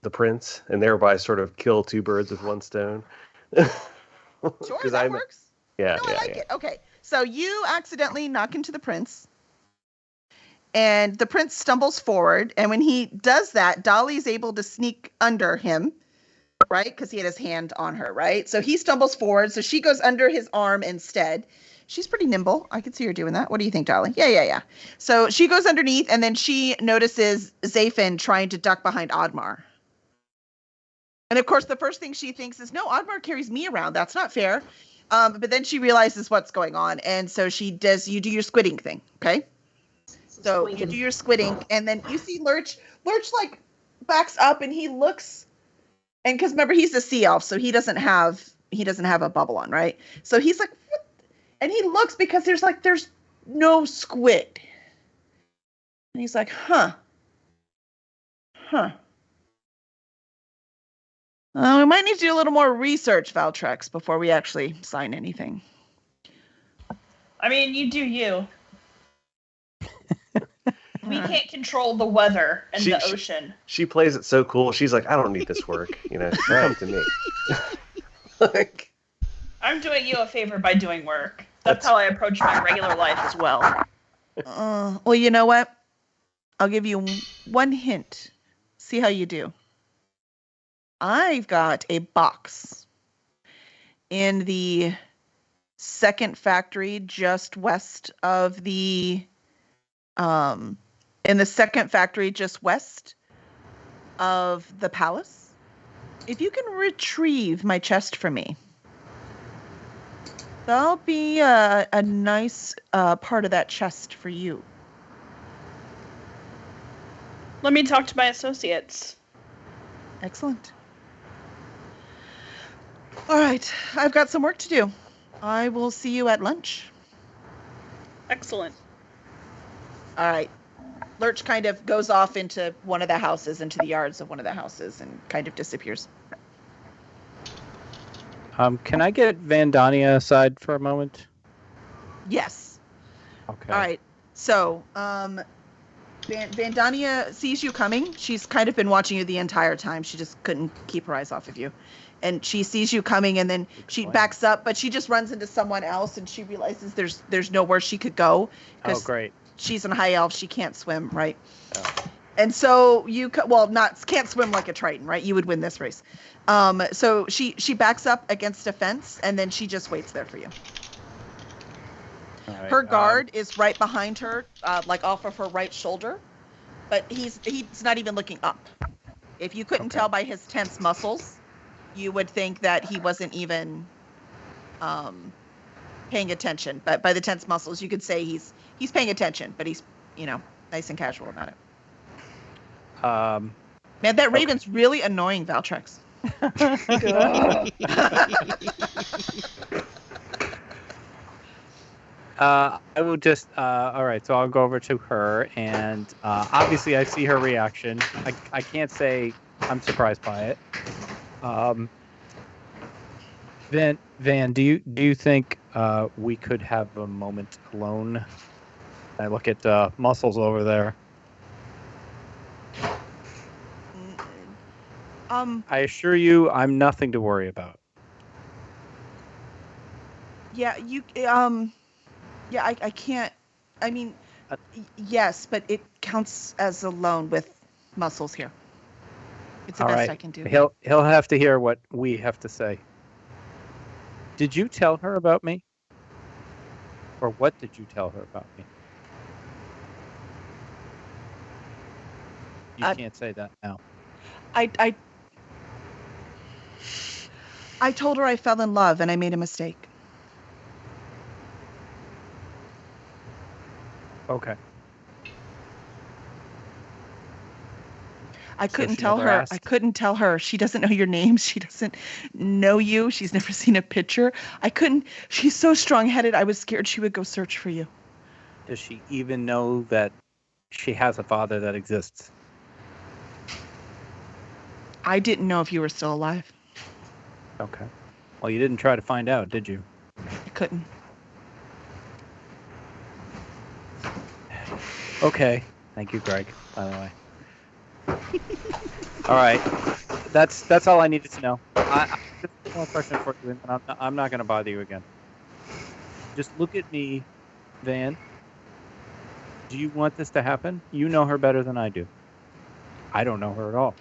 the prince and thereby sort of kill two birds with one stone? Sure, that works. Yeah, I like it. Okay, so you accidentally knock into the prince, and the prince stumbles forward, and when he does that, Dolly's able to sneak under him, right? Because he had his hand on her, right? So he stumbles forward, so she goes under his arm instead. She's pretty nimble. I can see her doing that. What do you think, Dolly? Yeah. So she goes underneath, and then she notices Zephan trying to duck behind Audmar. And of course, the first thing she thinks is, no, Audmar carries me around. That's not fair. But then she realizes what's going on. And so you do your squid ink thing. Okay. So you do your squid ink, and then you see Lurch. Lurch like backs up, and he looks, and because remember, he's a sea elf, so he doesn't have a bubble on, right? So he's like, what? And he looks because there's no squid. And he's like, huh. We might need to do a little more research, Valtrex, before we actually sign anything. I mean, you do you. We can't control the weather and the ocean. She plays it so cool. She's like, I don't need this work. Come to me. Like, I'm doing you a favor by doing work. That's how I approach my regular life as well. Well, you know what? I'll give you one hint. See how you do. I've got a box in the second factory just west of the palace. If you can retrieve my chest for me, that'll be a nice part of that chest for you. Let me talk to my associates. Excellent. All right, I've got some work to do. I will see you at lunch. Excellent. All right. Lurch kind of goes off into one of the houses, into the yards of one of the houses, and kind of disappears. Can I get Vandania aside for a moment? Yes. Okay. All right. So, Vandania sees you coming. She's kind of been watching you the entire time. She just couldn't keep her eyes off of you. And she sees you coming, and then she backs up, but she just runs into someone else, and she realizes there's nowhere she could go. Oh, great. She's in high elf. She can't swim, right? Oh. And so can't swim like a Triton, right? You would win this race. So she backs up against a fence, and then she just waits there for you. Right, her guard is right behind her, like off of her right shoulder, but he's not even looking up. If you couldn't tell by his tense muscles, you would think that he wasn't even paying attention. But by the tense muscles, you could say he's paying attention, but he's nice and casual about it. Man, that raven's really annoying, Valtrex. I will just all right, so I'll go over to her, and obviously I see her reaction. I can't say I'm surprised by it. Van, do you think we could have a moment alone? I look at Muscles over there. I assure you, I'm nothing to worry about. Yeah, I can't. I mean, yes, but it counts as a loan with muscles here. It's the All best right. I can do. He'll have to hear what we have to say. Did you tell her about me? Or what did you tell her about me? You can't say that now. I told her I fell in love and I made a mistake. Okay. I So couldn't she tell never her. asked? I couldn't tell her. She doesn't know your name. She doesn't know you. She's never seen a picture. I couldn't. She's so strong-headed. I was scared she would go search for you. Does she even know that she has a father that exists? I didn't know if you were still alive. Okay. Well, you didn't try to find out, did you? I couldn't. Okay. Thank you, Greg, by the way. All right. That's all I needed to know. I just one more question for you, and I'm not going to bother you again. Just look at me, Van. Do you want this to happen? You know her better than I do. I don't know her at all.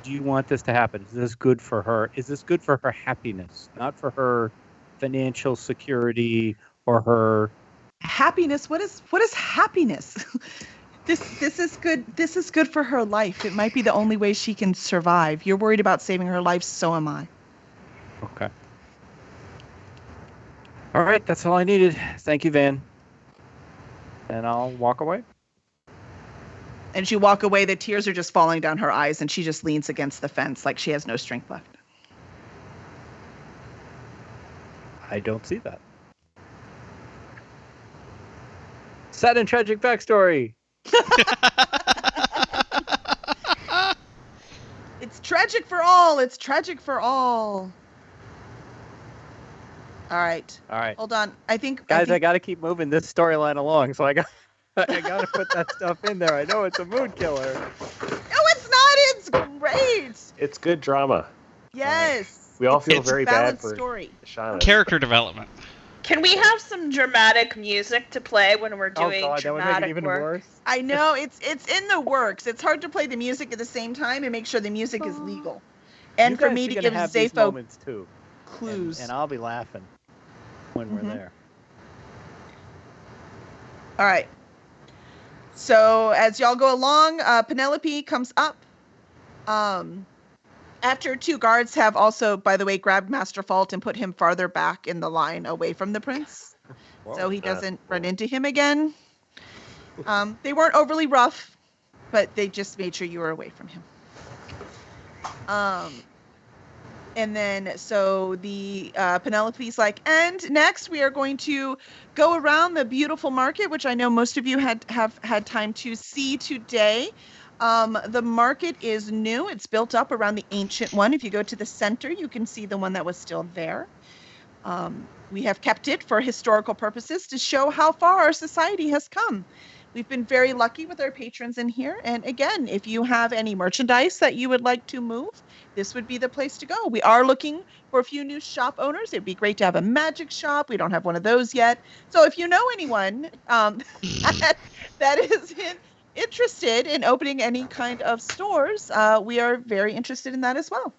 Do you want this to happen? Is this good for her? Is this good for her happiness, not for her financial security or her Happiness? What is happiness? This is good. This is good for her life. It might be the only way she can survive. You're worried about saving her life, so am I. Okay. All right, that's all I needed. Thank you, Van. And I'll walk away. And as you walk away, the tears are just falling down her eyes, and she just leans against the fence like she has no strength left. I don't see that. Sad and tragic backstory. It's tragic for all. It's tragic for all. All right. All right. Hold on. I think Guys, I got to keep moving this storyline along, so I got to put that stuff in there. I know it's a mood killer. No, it's not. It's great. It's good drama. Yes. We all It's feel a very bad balanced for story. Shauna. Character development. Can we have some dramatic music to play when we're doing that would make it dramatic even work? worse. I know it's in the works. It's hard to play the music at the same time and make sure the music is legal, and You for guys me are to gonna give have these Zafo moments too, clues. and I'll be laughing when we're there. All right. So as y'all go along, Penelope comes up. After two guards have also, by the way, grabbed Master Fault and put him farther back in the line away from the prince, so he doesn't run into him again. They weren't overly rough, but they just made sure you were away from him. And then so the Penelope's like, and next we are going to go around the beautiful market, which I know most of you have had time to see today. The market is new. It's built up around the ancient one. If you go to the center, you can see the one that was still there. We have kept it for historical purposes to show how far our society has come. We've been very lucky with our patrons in here. And again, if you have any merchandise that you would like to move, this would be the place to go. We are looking for a few new shop owners. It'd be great to have a magic shop. We don't have one of those yet. So if you know anyone that is interested in opening any kind of stores, we are very interested in that as well.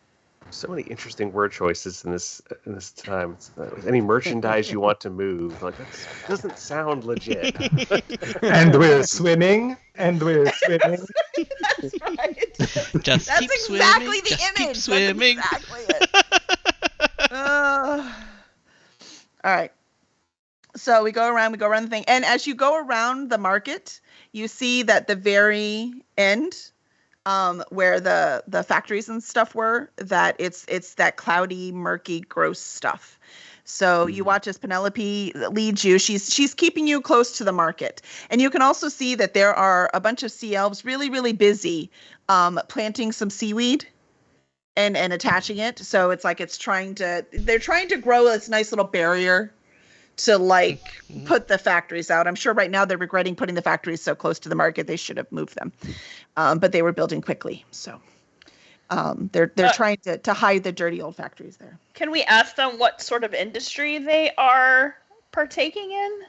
So many interesting word choices in this time. Any merchandise you want to move, like that doesn't sound legit. And we're swimming. And we're swimming. That's right. Just That's keep exactly swimming. the Just image. keep swimming. That's exactly it. All right. So we go around the thing. And as you go around the market, you see that the very end, where the factories and stuff were, that it's that cloudy, murky, gross stuff. So you watch as Penelope leads you. She's keeping you close to the market. And you can also see that there are a bunch of sea elves really, really busy planting some seaweed and attaching it. So it's like they're trying to grow this nice little barrier to put the factories out. I'm sure right now they're regretting putting the factories so close to the market. They should have moved them. But they were building quickly. So They're trying to hide the dirty old factories there. Can we ask them what sort of industry they are partaking in?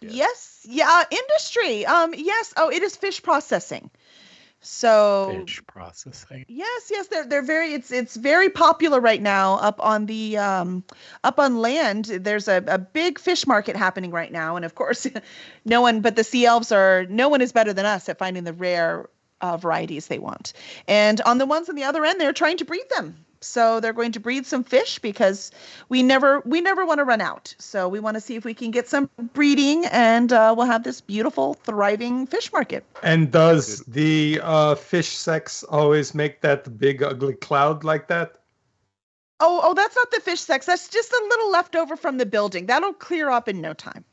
Yes. Yeah. Industry. Yes. Oh, it is fish processing. So Fish processing. yes, they're very it's very popular right now up on the up on land. There's a big fish market happening right now, and of course, no one is better than us at finding the rare varieties they want. And on the ones on the other end, they're trying to breed them. So they're going to breed some fish because we never want to run out. So we want to see if we can get some breeding, and we'll have this beautiful, thriving fish market. And does the fish sex always make that big, ugly cloud like that? Oh, that's not the fish sex. That's just a little leftover from the building. That'll clear up in no time.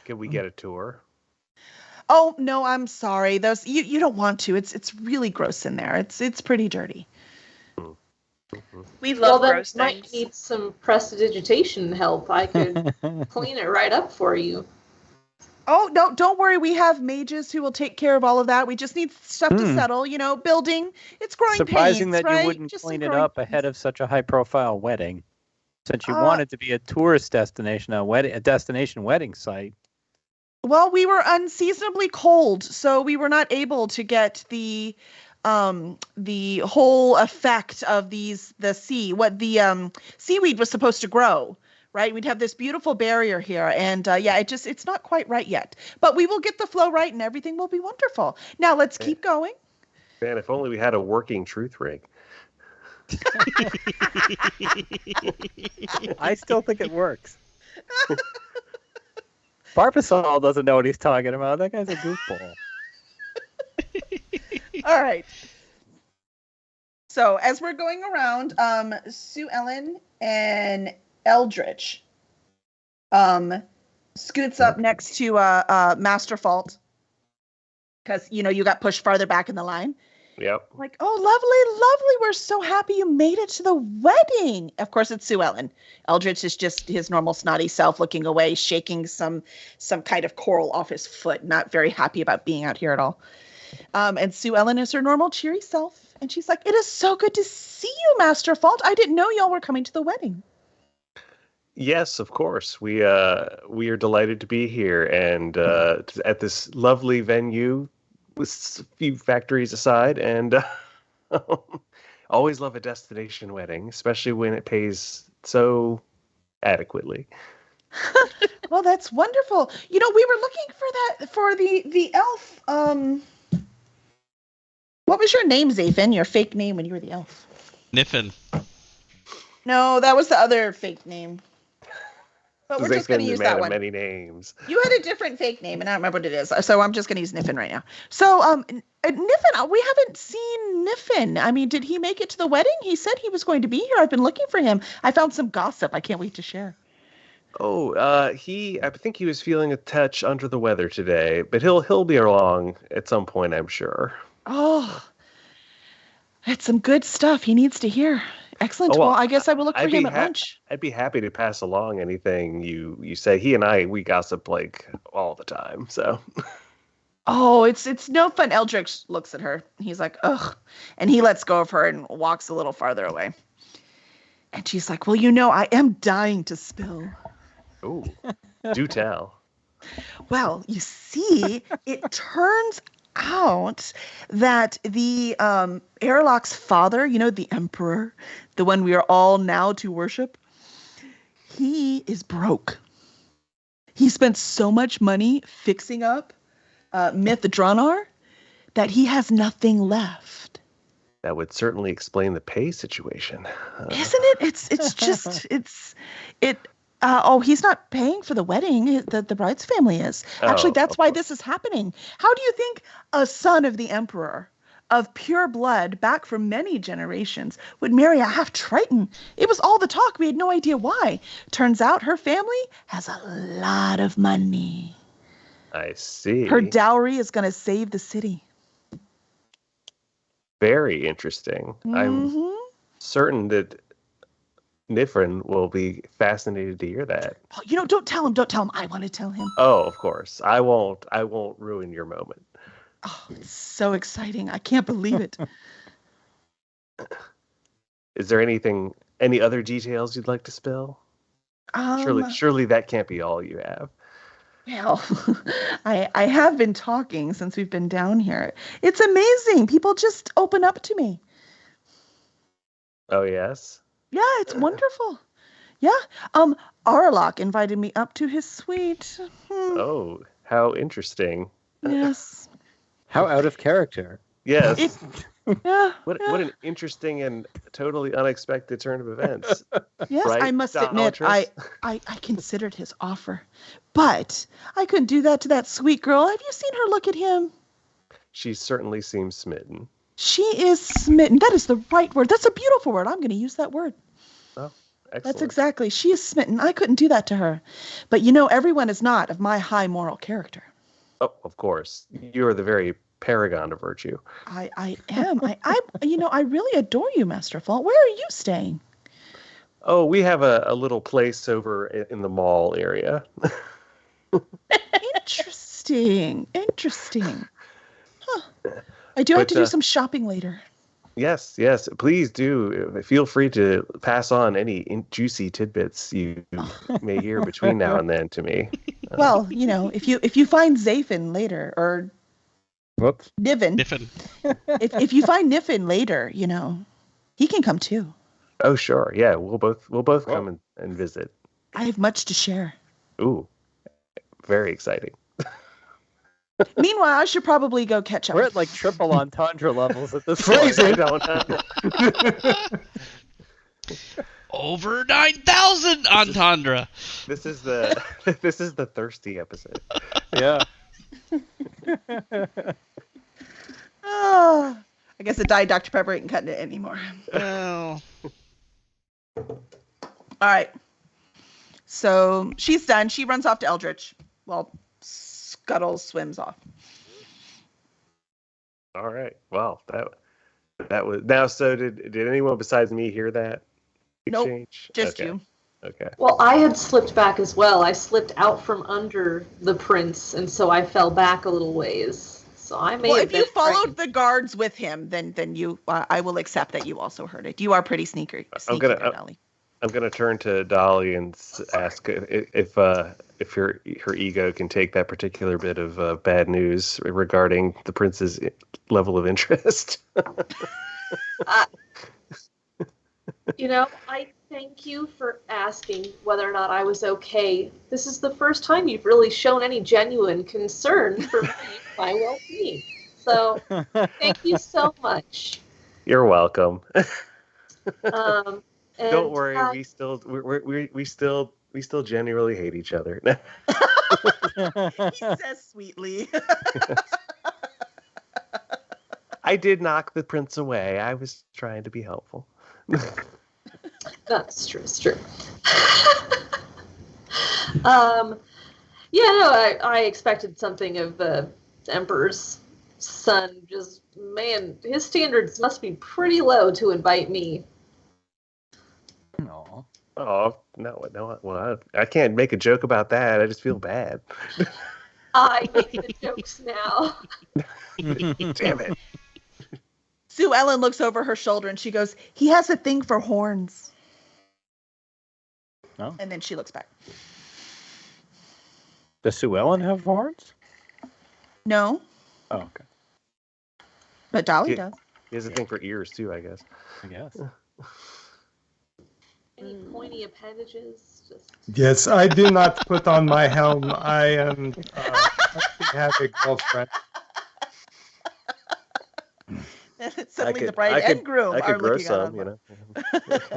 Can we get a tour? Oh no, I'm sorry. Those you don't want to. It's really gross in there. It's pretty dirty. We love well, gross that might things. need some prestidigitation help. I could clean it right up for you. Oh no, don't worry. We have mages who will take care of all of that. We just need stuff to settle. Building. It's growing Surprising pains, that right? you wouldn't Just clean some it growing up ahead of such a high-profile wedding, since you Uh, wanted to be a tourist destination, a destination wedding site. Well, we were unseasonably cold, so we were not able to get the whole effect of the seaweed was supposed to grow, right? We'd have this beautiful barrier here, and it's not quite right yet. But we will get the flow right, and everything will be wonderful. Now let's keep going. Man, if only we had a working truth rig. I still think it works. Barbasol doesn't know what he's talking about. That guy's a goofball. All right. So as we're going around, Sue Ellen and Eldritch scoots up next to Master Fault because you got pushed farther back in the line. Yep. Like, oh, lovely. We're so happy you made it to the wedding. Of course, it's Sue Ellen. Eldritch is just his normal snotty self looking away, shaking some kind of coral off his foot, not very happy about being out here at all. And Sue Ellen is her normal cheery self. And she's like, it is so good to see you, Master Fault. I didn't know y'all were coming to the wedding. Yes, of course. We are delighted to be here and at this lovely venue with a few factories aside, and always love a destination wedding, especially when it pays so adequately. Well, that's wonderful. We were looking for the elf. What was your name, Zafin? Your fake name when you were the elf? Niffin. No, that was the other fake name. But we're just going to use that one. Many names. You had a different fake name, and I don't remember what it is. So I'm just going to use Niffin right now. So, Niffin, we haven't seen Niffin. I mean, did he make it to the wedding? He said he was going to be here. I've been looking for him. I found some gossip. I can't wait to share. Oh, I think he was feeling a touch under the weather today, but he'll be along at some point, I'm sure. Oh, that's some good stuff he needs to hear. Excellent. Well, I guess I will look for him at lunch. I'd be happy to pass along anything you say. He and we gossip like all the time, so. Oh, it's no fun. Eldritch looks at her. He's like, ugh. And he lets go of her and walks a little farther away. And she's like, well, I am dying to spill. Ooh, do tell. Well, you see, it turns out that the Airlock's father, the emperor, the one we are all now to worship, he is broke. He spent so much money fixing up Myth Dranar that he has nothing left. That would certainly explain the pay situation. Isn't it? It's just he's not paying for the wedding. The bride's family is. Actually, that's why this is happening. How do you think a son of the emperor, of pure blood, back from many generations, would marry a half Triton? It was all the talk. We had no idea why. Turns out her family has a lot of money. I see. Her dowry is going to save the city. Very interesting. Mm-hmm. I'm certain that Niffin will be fascinated to hear that. Oh, don't tell him. Don't tell him. I want to tell him. Oh, of course. I won't ruin your moment. Oh, it's so exciting. I can't believe it. Is there any other details you'd like to spill? Surely that can't be all you have. Well, I have been talking since we've been down here. It's amazing. People just open up to me. Oh, yes? Yeah, it's wonderful. Yeah. Arlok invited me up to his suite. Oh, how interesting. Yes. How out of character. Yes. Yeah. What an interesting and totally unexpected turn of events. Yes, Right, I must admit, Dominatrix? I considered his offer, but I couldn't do that to that sweet girl. Have you seen her look at him? She certainly seems smitten. She is smitten. That is the right word. That's a beautiful word. I'm going to use that word. Oh, excellent. That's exactly. She is smitten. I couldn't do that to her. But everyone is not of my high moral character. Oh, of course. You are the very paragon of virtue. I am. I really adore you, Master Fault. Where are you staying? Oh, we have a little place over in the mall area. Interesting. Huh. I do have to do some shopping later. Yes. Please do. Feel free to pass on any juicy tidbits you may hear between now and then to me. Well, if you find Zafin later, or Whoops. Niven, if you find Niffin later, he can come too. Oh, sure. Yeah, we'll both come and visit. I have much to share. Ooh, very exciting. Meanwhile, I should probably go catch up. We're at like triple entendre levels at this Phrasing. point. Over 9,000 entendre. This is the thirsty episode. Yeah. Oh, I guess the Diet Dr. Pepper ain't cutting it anymore. Well, All right. So she's done. She runs off to Eldritch. Well, Scuttles swims off. All right. Well, that was now. So did anyone besides me hear that Nope, exchange? just Okay. you. Okay. Well, I had slipped back as well. I slipped out from under the prince, and so I fell back a little ways. So I may Well, have if you been followed frightened. the guards with him, then you, I will accept that you also heard it. You are pretty sneaky. Dolly. I'm gonna turn to Dolly and ask if her ego can take that particular bit of bad news regarding the prince's level of interest. I thank you for asking whether or not I was okay. This is the first time you've really shown any genuine concern for me, my well-being. So, thank you so much. You're welcome. And, Don't worry, we still genuinely hate each other. He says sweetly. I did knock the prince away. I was trying to be helpful. That's true. It's true. I expected something of the Emperor's son. Just, man, his standards must be pretty low to invite me. No. Oh, no. Well, I can't make a joke about that. I just feel bad. I make the jokes now. Damn it. Sue Ellen looks over her shoulder and she goes, "He has a thing for horns." Oh. And then she looks back. Does Sue Ellen have horns? No, Oh, okay. but Dolly Yeah. does. He has a thing for ears too, I guess. I guess. Any pointy appendages? Just Yes, I do not put on my helm. I am have a girlfriend. Suddenly the bride and groom I are could grow looking some, on.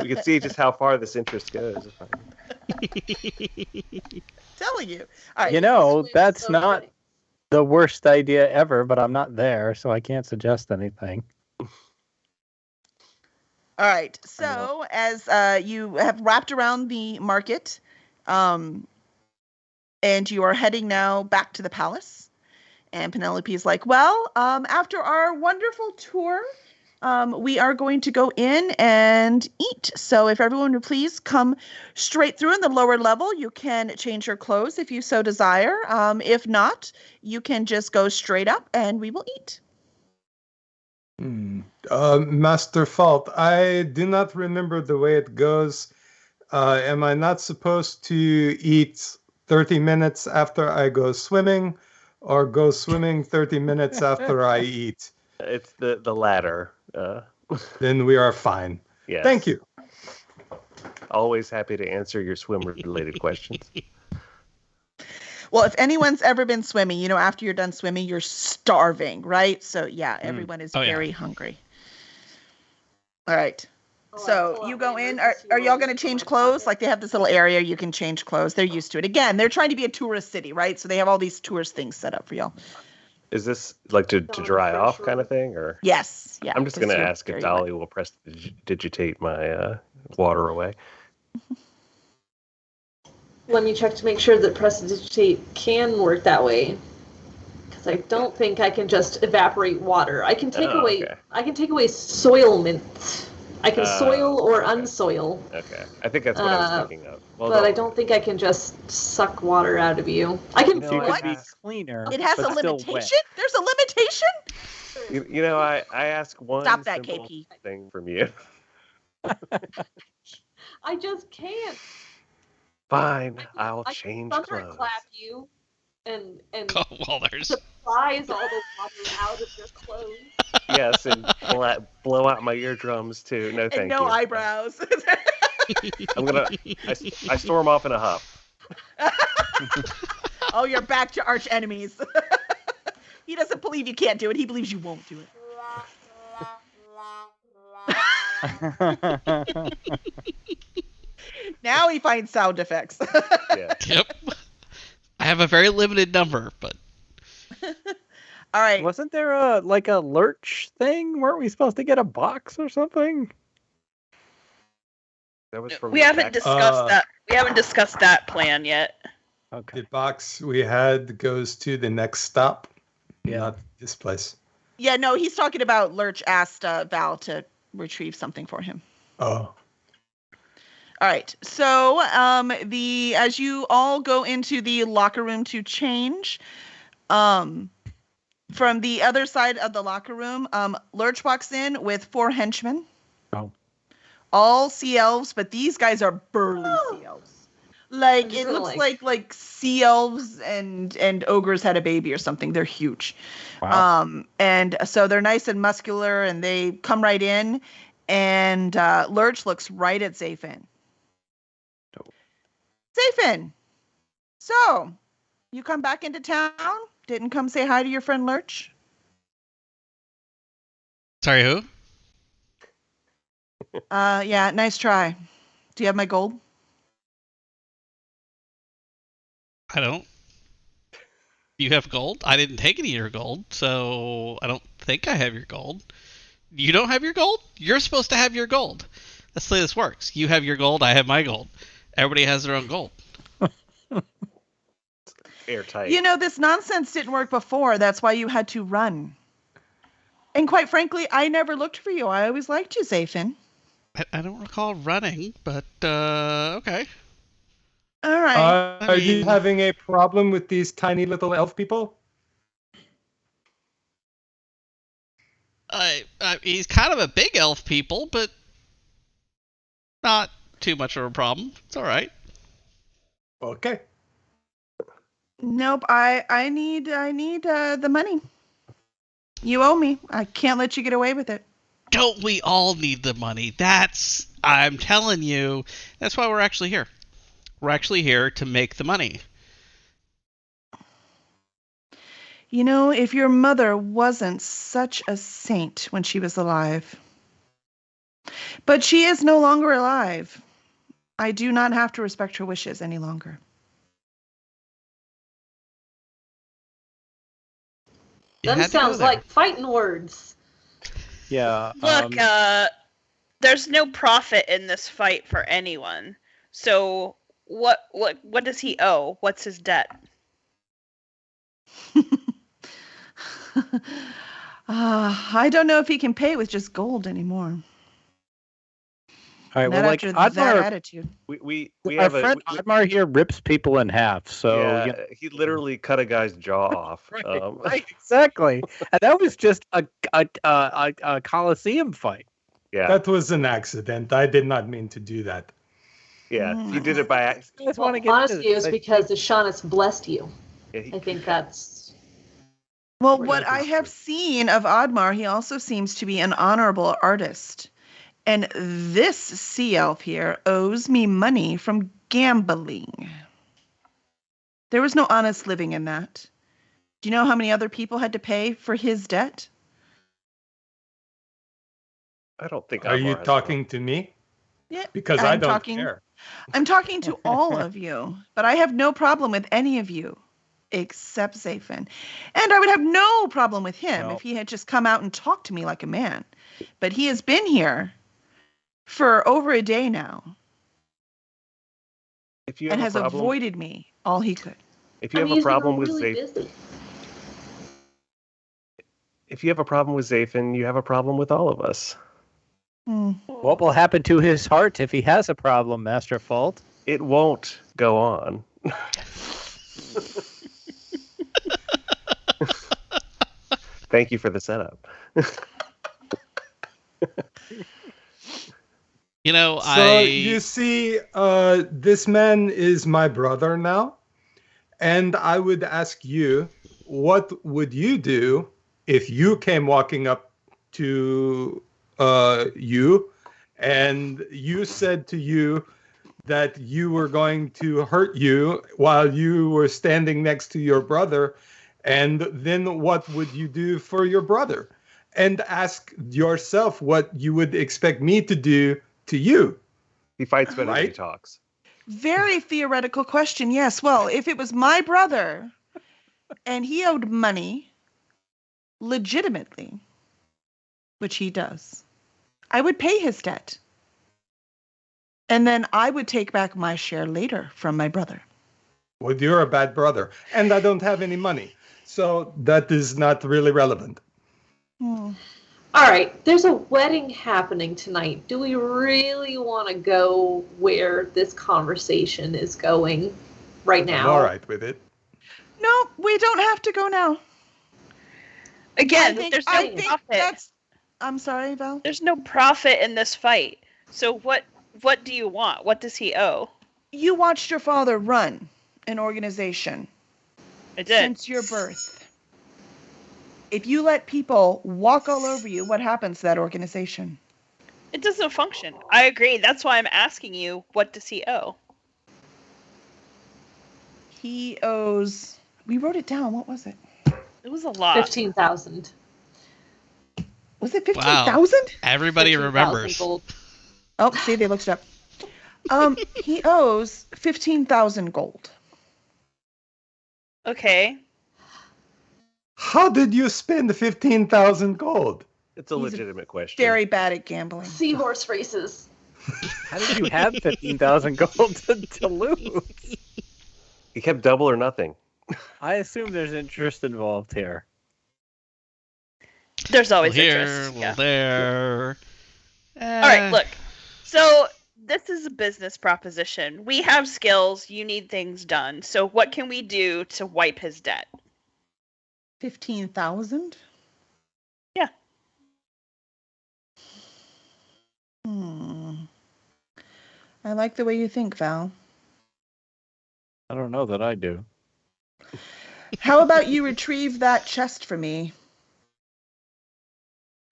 We can see just how far this interest goes. Telling you. All right. swim that's so not quick. the worst idea ever, but I'm not there, so I can't suggest anything. All right. So as you have wrapped around the market, and you are heading now back to the palace, and Penelope is like, "Well, after our wonderful tour, we are going to go in and eat. So if everyone would please come straight through in the lower level, you can change your clothes if you so desire. If not, you can just go straight up and we will eat." Master Fault, I do not remember the way it goes. Am I not supposed to eat 30 minutes after I go swimming, or go swimming 30 minutes after I eat? It's the latter. Then we are fine. Yes. Thank you. Always happy to answer your swim-related questions. Well, if anyone's ever been swimming, you know, after you're done swimming, you're starving, right? So yeah, everyone is Oh, yeah. very hungry. All right. Oh, I So pull you out go my in. emergency Are y'all robe going to from change my clothes? pocket. Like they have this little area you can change clothes. They're used to it. Again, they're trying to be a tourist city, right? So they have all these tourist things set up for y'all. Is this like to Don't dry refresh off room. kind of thing, or? Yes. Yeah. I'm just 'cause gonna you're ask if very Dolly wet. will prestidigitate my water away. Let me check to make sure that prestidigitate can work that way. Because I don't think I can just evaporate water. I can take Oh, away. okay. I can take away soilment. I can soil or okay. unsoil, Okay, I think that's what I was thinking of. Well, but I don't think I can just suck water out of you. I can. No, What? it'd be cleaner. It has but a still limitation? wet. There's a limitation? You know, I ask one Stop that, simple KP. thing from you. I just can't. Fine, I can- I'll I can change thunderclap clothes. you, and Oh, well, there's. surprise all the water out of your clothes. Yes, and blow out my eardrums too. No, thank And no you. eyebrows. I storm off in a huff. Oh, you're back to arch enemies. He doesn't believe you can't do it. He believes you won't do it. Now he finds sound effects. Yeah. Yep. I have a very limited number, but All right. Wasn't there a lurch thing? Weren't we supposed to get a box or something? That was from We the haven't back- discussed that. We haven't discussed that plan yet. Okay. The box we had goes to the next stop, Yeah. not this place. Yeah, no, he's talking about Lurch asked Val to retrieve something for him. Oh. All right. So, as you all go into the locker room to change, from the other side of the locker room, Lurch walks in with 4 henchmen. Oh. All sea elves, but these guys are burly sea elves. Like I'm it just gonna, looks like sea elves and ogres had a baby or something. They're huge. Wow. And so they're nice and muscular, and they come right in, and Lurch looks right at Zafin. Zafin, so you come back into town? Didn't come say hi to your friend Lurch? sorry, who? Yeah, nice try. Do you have my gold? I don't. You have gold? I didn't take any of your gold, so I don't think I have your gold. You don't have your gold? You're supposed to have your gold. That's the way this works. You have your gold, I have my gold. Everybody has their own gold. airtight. You know, this nonsense didn't work before. That's why you had to run. And quite frankly, I never looked for you. I always liked you, Zafin. I don't recall running, but okay. All right. Are you having a problem with these tiny little elf people? He's kind of a big elf people, but not too much of a problem. It's all right. Okay. Nope. I need the money. You owe me. I can't let you get away with it. Don't we all need the money? I'm telling you, that's why we're actually here. We're actually here to make the money. You know, if your mother wasn't such a saint when she was alive. But she is no longer alive. I do not have to respect her wishes any longer. You Them had to go sounds there. like fighting words. Yeah. Look, there's no profit in this fight for anyone. So what does he owe? What's his debt? I don't know if he can pay with just gold anymore. All right, Not well, like after that Oddmar, attitude. We our have friend Oddmar here rips people in half. So yeah, you know, he literally cut a guy's jaw off. right, exactly, and that was just a Coliseum fight. Yeah, That was an accident. I did not mean to do that. yeah. He did it by I accident. just Well, want to get honestly, into it was this. because the Shaunus blessed you. Yeah, he- I think that's. Well, Right. what I have seen of Oddmar, he also seems to be an honorable artist. And this sea elf here owes me money from gambling. There was no honest living in that. Do you know how many other people had to pay for his debt? I don't think. Are you Oddmar has talking to me? Yeah. Because I I'm don't talking- care. I'm talking to all of you, but I have no problem with any of you except Zafin. And I would have no problem with him No. if he had just come out and talked to me like a man. But he has been here for over a day now If you and have has a problem, avoided me all he could. if you have he's a problem been with really Zafin, busy. if you have a problem with Zafin, you have a problem with all of us. What will happen to his heart if he has a problem, Master Fault? It won't go on. Thank you for the setup. You know, So you see, this man is my brother now, and I would ask you, what would you do if you came walking up to you, and you said to you that you were going to hurt you while you were standing next to your brother, and then what would you do for your brother? And ask yourself what you would expect me to do to you. He fights better than he Right? talks. Very theoretical question. Yes. Well, if it was my brother and he owed money legitimately, which he does, I would pay his debt. And then I would take back my share later from my brother. Well, you're a bad brother, and I don't have any money. So that is not really relevant. Hmm. All right, there's a wedding happening tonight. Do we really want to go where this conversation is going right I'm now? all right with it. No, we don't have to go now. Again, I think, there's I no think profit. that's. I'm sorry, Val. There's no profit in this fight. So what do you want? What does he owe? You watched your father run an organization I did. since your birth. If you let people walk all over you, what happens to that organization? It doesn't function. I agree. That's why I'm asking you, what does he owe? He owes. We wrote it down. What was it? It was a lot. 15,000. Was it Wow. 15,000? Everybody 15,000 remembers. gold. Oh, see, they looked it up. He owes 15,000 gold. Okay. How did you spend 15,000 gold? It's a He's legitimate question. Very bad at gambling. Seahorse races. How did you have 15,000 gold to lose? He kept double or nothing. I assume there's interest involved here. There's always here, interest. well Yeah. there. All right, look. So this is a business proposition. We have skills. You need things done. So what can we do to wipe his debt? 15,000? Yeah. I like the way you think, Val. I don't know that I do. How about you retrieve that chest for me?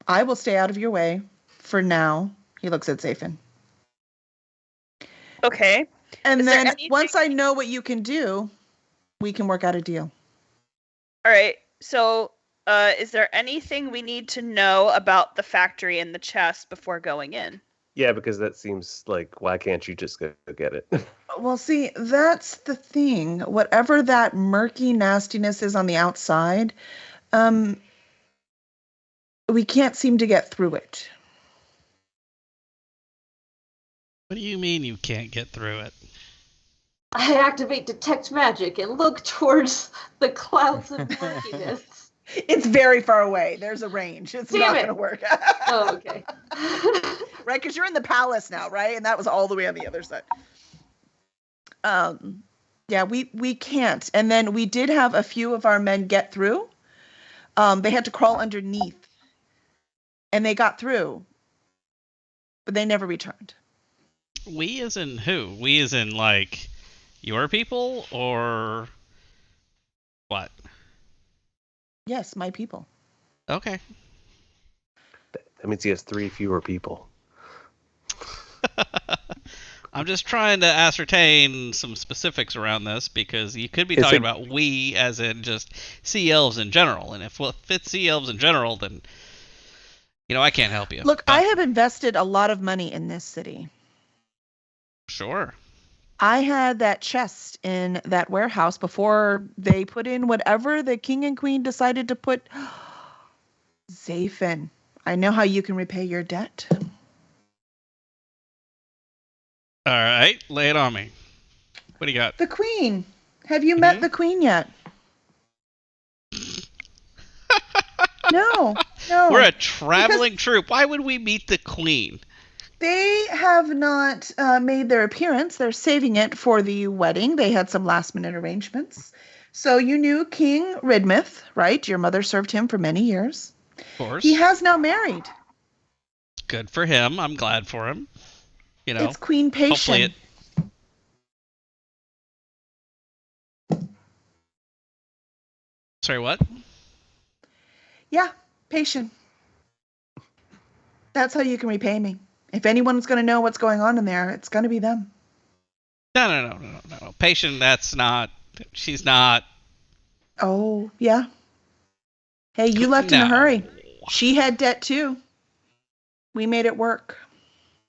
I will stay out of your way for now. He looks at Zafin. Okay. And Is there then anything- once I know what you can do, we can work out a deal. All right. So is there anything we need to know about the factory and the chest before going in? Yeah, because that seems like, why can't you just go get it? Well, see, that's the thing. Whatever that murky nastiness is on the outside, we can't seem to get through it. What do you mean you can't get through it? I activate detect magic and look towards the clouds of murkiness. It's very far away. There's a range. It's Damn not it. going to work. Oh, okay. Right, because you're in the palace now, right? And that was all the way on the other side. Yeah, we can't. And then we did have a few of our men get through. They had to crawl underneath, and they got through, but they never returned. We as in who? We as in, like, your people, or what? Yes, my people. Okay. That means he has 3 fewer people. I'm just trying to ascertain some specifics around this, because you could be Is talking it- about we as in just sea elves in general, and if it's sea elves in general, then I can't help you. Look, But I have invested a lot of money in this city. sure. I had that chest in that warehouse before they put in whatever the king and queen decided to put. Zafin, I know how you can repay your debt. All right, lay it on me. What do you got? The queen. Have you met Mhm. the queen yet? No. We're a traveling troupe. Why would we meet the queen? They have not made their appearance. They're saving it for the wedding. They had some last minute arrangements. So you knew King Ridmith, right? Your mother served him for many years. Of course. He has now married. Good for him. I'm glad for him. It's Queen hopefully Patient. Sorry, what? Yeah, Patient. That's how you can repay me. If anyone's going to know what's going on in there, it's going to be them. No. Patient, she's not. Oh, yeah. Hey, you left in a No. hurry. She had debt too. We made it work.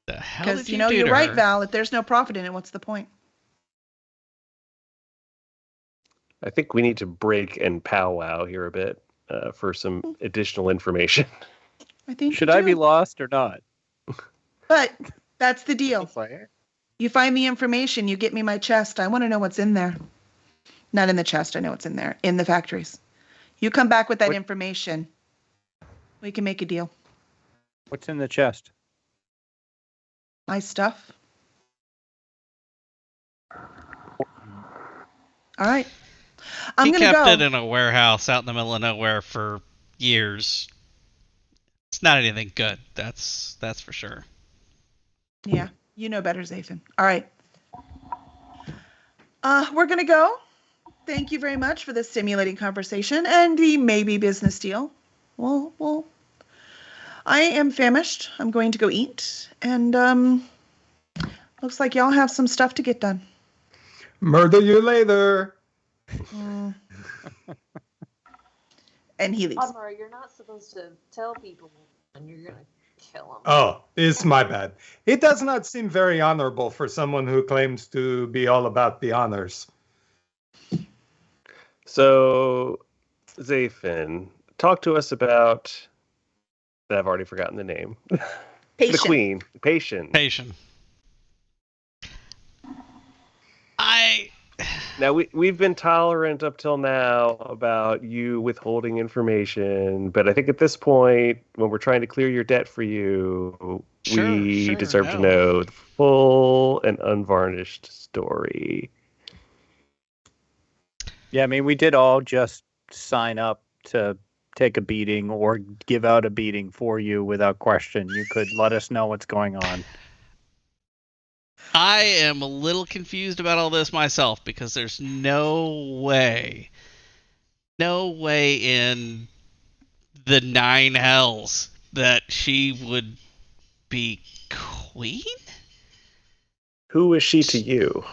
The hell Because, did you do you're to right, her? Val. If there's no profit in it, what's the point? I think we need to break and powwow here a bit for some additional information. I think Should you I be do. lost or not? But that's the deal. Fire. You find the information, you get me my chest. I want to know what's in there. Not in the chest, I know what's in there. In the factories. You come back with that What- information. We can make a deal. What's in the chest? My stuff. All right. I'm He going to kept go. it in a warehouse out in the middle of nowhere for years. It's not anything good. That's for sure. Yeah, you know better, Zathan. All right. We're going to go. Thank you very much for this stimulating conversation and the maybe business deal. Well, I am famished. I'm going to go eat. And looks like y'all have some stuff to get done. Murder you later. And he leaves. Admiral, you're not supposed to tell people when you're gonna kill them. Oh, it's my bad. It does not seem very honorable for someone who claims to be all about the honors. So, Zafin, talk to us about. I've already forgotten the name. Patient. The queen, Patient. Patient. Now we've been tolerant up till now about you withholding information, but I think at this point, when we're trying to clear your debt for you, we deserve to know the full and unvarnished story. Yeah, I mean, we did all just sign up to take a beating or give out a beating for you without question. You could let us know what's going on. I am a little confused about all this myself, because there's no way in the 9 hells that she would be queen? Who is she to you?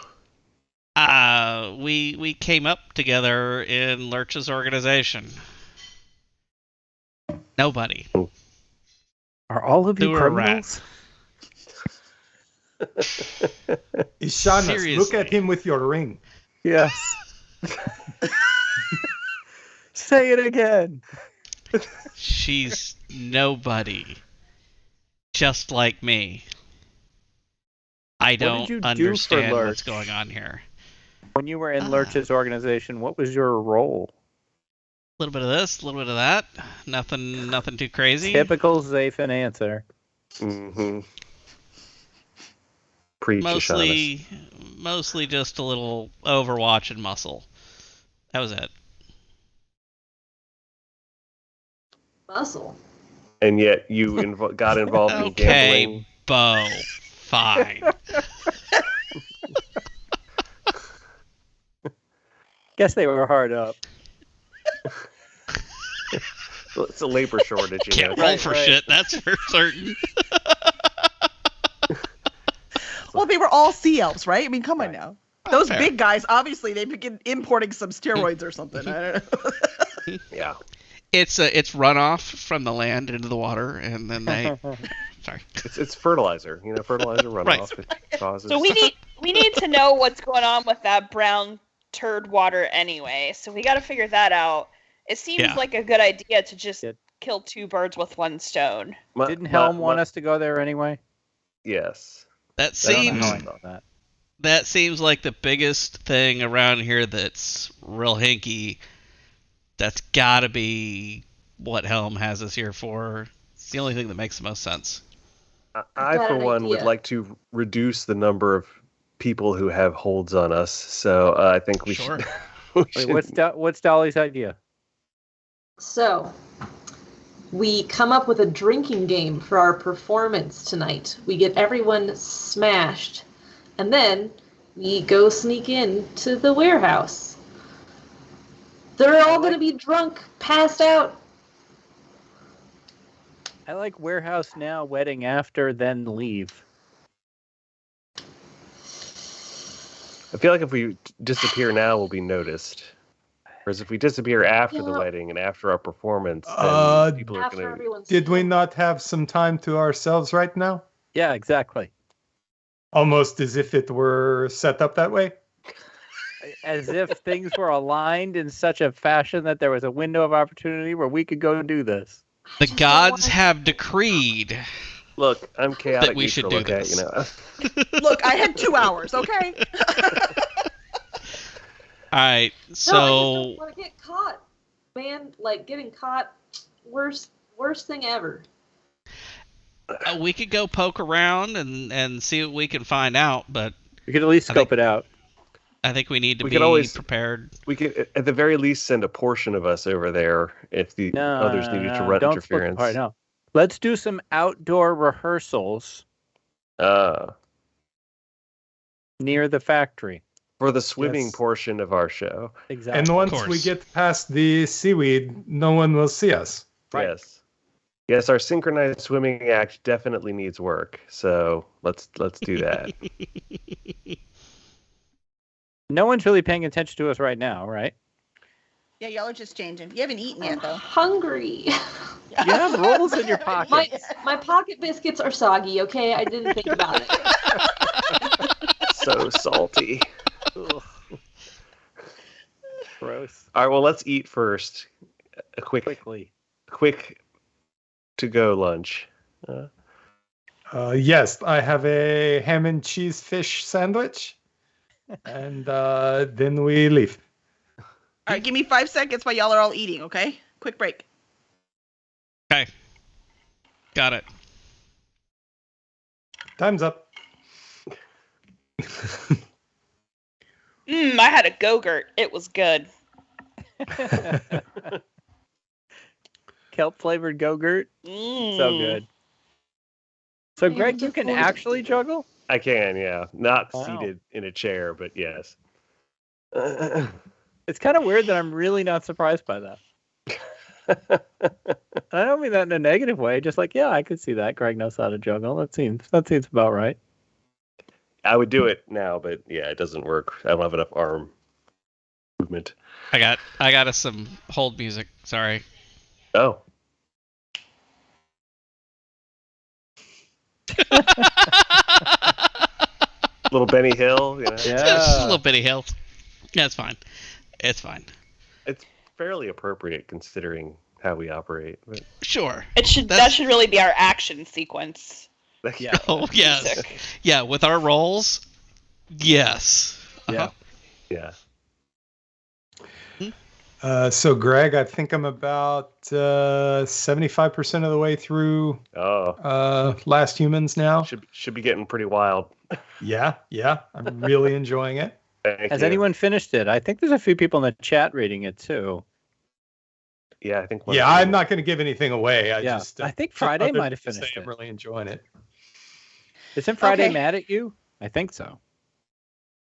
We came up together in Lurch's organization. Nobody. Are all of you Sewer criminals? Ishanas, look Seriously. at him with your ring. Yes. Say it again. She's nobody. Just like me. I did don't you do for understand Lurch? what's going on here. When you were in Lurch's organization, what was your role? little bit of this, a little bit of that. Nothing too crazy. Typical Zafin answer. Mm-hmm. Preach, Shaughnessy. Mostly just a little Overwatch and muscle. That was it. Muscle. And yet you got involved in Okay, gambling. Bo. Fine. Guess they were hard up. It's a labor shortage. Can't roll for shit, that's for certain. Well, they were all sea elves, right? I mean, come on now. Those fair. big guys, obviously, they begin importing some steroids or something. I don't know. Yeah. It's runoff from the land into the water, and then they. Sorry. It's fertilizer. Fertilizer runoff. Right. It causes. So we need to know what's going on with that brown turd water anyway. So we got to figure that out. It seems like a good idea to just kill two birds with one stone. Didn't Helm want us to go there anyway? Yes. That I don't know seems. how I know that. That seems like the biggest thing around here that's real hinky. That's gotta be what Helm has us here for. It's the only thing that makes the most sense. I for one, would like to reduce the number of people who have holds on us. So I think we should. Wait, what's Dolly's idea? So, we come up with a drinking game for our performance tonight. We get everyone smashed, and then we go sneak in to the warehouse. They're all going to be drunk, passed out. I like warehouse now, wedding after, then leave. I feel like if we disappear now, we'll be noticed. Whereas if we disappear after the wedding and after our performance, then people are going to... Did we not have some time to ourselves right now? Yeah, exactly. Almost as if it were set up that way? As if things were aligned in such a fashion that there was a window of opportunity where we could go and do this. The gods have decreed. Look, I'm chaotic that we should do okay, this. Look, I had 2 hours, okay? All right, so No, I just don't want to get caught, man. Like, getting caught, worst thing ever. we could go poke around and see what we can find out, but we could at least scope it out. I think we need to be prepared. We could, at the very least, send a portion of us over there if the others needed to run don't interference. All right, no. Let's do some outdoor rehearsals near the factory. For the swimming portion of our show. Exactly. And once we get past the seaweed, no one will see us. Right. Yes, our synchronized swimming act definitely needs work. So let's do that. No one's really paying attention to us right now, right? Yeah, y'all are just changing. You haven't eaten yet, though. Hungry. You have rolls in your pocket. My pocket biscuits are soggy, okay? I didn't think about it. So salty. Gross. All right, well, let's eat first. A quick to-go lunch. Yes, I have a ham and cheese fish sandwich, and then we leave. All right, give me 5 seconds while y'all are all eating, okay? Quick break. Okay. Got it. Time's up. I had a Go-Gurt. It was good. Kelp flavored Go-Gurt. So good. So, Greg, you can actually juggle? I can, yeah. Not Wow. seated in a chair, but yes. It's kind of weird that I'm really not surprised by that. I don't mean that in a negative way. Just like, yeah, I could see that. Greg knows how to juggle. That seems about right. I would do it now, but yeah, it doesn't work. I don't have enough arm movement. I got us some hold music. Sorry. Oh. Little Benny Hill, you know? Just a little Benny Hill. Yeah, it's fine. It's fine. It's fairly appropriate considering how we operate. But... Sure. That should really be our action sequence. Yeah. Oh, yes. Music. Yeah, with our roles, yes. Yeah. Yeah. So, Greg, I think I'm about 75% of the way through Last Humans now. Should be getting pretty wild. Yeah. I'm really enjoying it. Has anyone finished it? I think there's a few people in the chat reading it too. Yeah, I think. Yeah, I'm not going to give anything away. I think Friday might have finished it. I'm really enjoying it. Isn't Friday mad at you? I think so.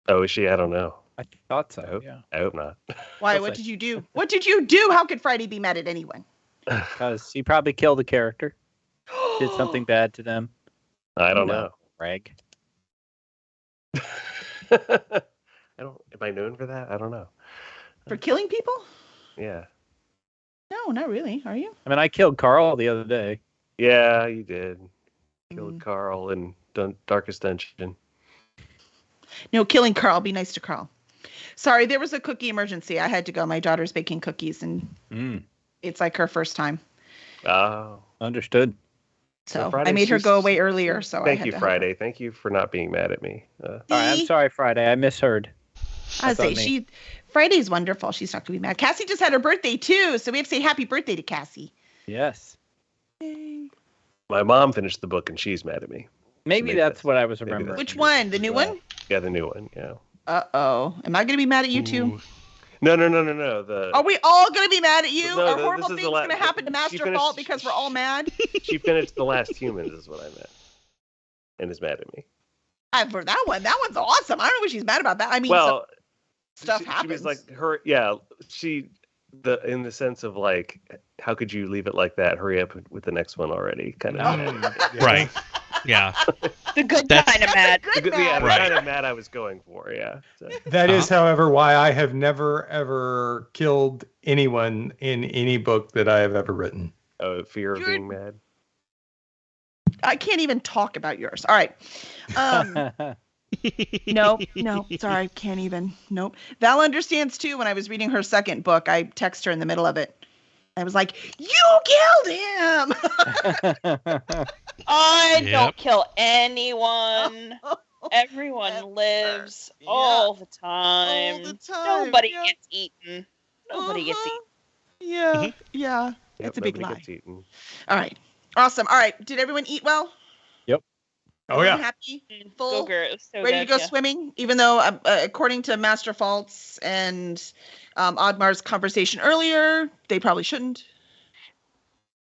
Oh, is she? I don't know. I thought so. Yeah. I hope not. Why? What did you do? What did you do? How could Friday be mad at anyone? Because he probably killed a character. Did something bad to them. I don't know. Greg. Am I known for that? I don't know. For killing people? Yeah. No, not really. Are you? I mean, I killed Carl the other day. Yeah, you did. Killed Carl in Darkest Dungeon. No, killing Carl. Be nice to Carl. Sorry, there was a cookie emergency. I had to go. My daughter's baking cookies, and it's like her first time. Oh. Understood. So I made her go away earlier. So thank you, Friday. Thank you for not being mad at me. All right, I'm sorry, Friday. I misheard. I say Friday's wonderful. She's not gonna be mad. Cassie just had her birthday too, so we have to say happy birthday to Cassie. Yes. Yay. My mom finished the book and she's mad at me. Maybe that's what I was remembering. Which one? The new one? Yeah, the new one. Yeah. Uh-oh. Am I gonna be mad at you too? No. Are we all gonna be mad at you? No, Are horrible things gonna happen to Master Fault because we're all mad? She finished The Last Humans, is what I meant, and is mad at me. For that one, that one's awesome. I don't know what she's mad about. That I mean, stuff happens. She was like her. Yeah, in the sense of like, how could you leave it like that? Hurry up with the next one already, kind of. Right. Yeah. The good kind of mad. The kind of mad I was going for. Yeah. So. That is, however, why I have never ever killed anyone in any book that I have ever written. Oh, fear of being mad. I can't even talk about yours. All right. No, sorry, can't even. Nope. Val understands too. When I was reading her second book, I text her in the middle of it. I was like, "You killed him." I don't kill anyone. Everyone lives all the time. Nobody gets eaten. Nobody gets eaten. Yeah. It's a big lie. All right. Awesome. All right. Did everyone eat well? Yep. Oh yeah. Happy, full, so ready to go swimming. Even though, according to Master Faults and Oddmar's conversation earlier, they probably shouldn't.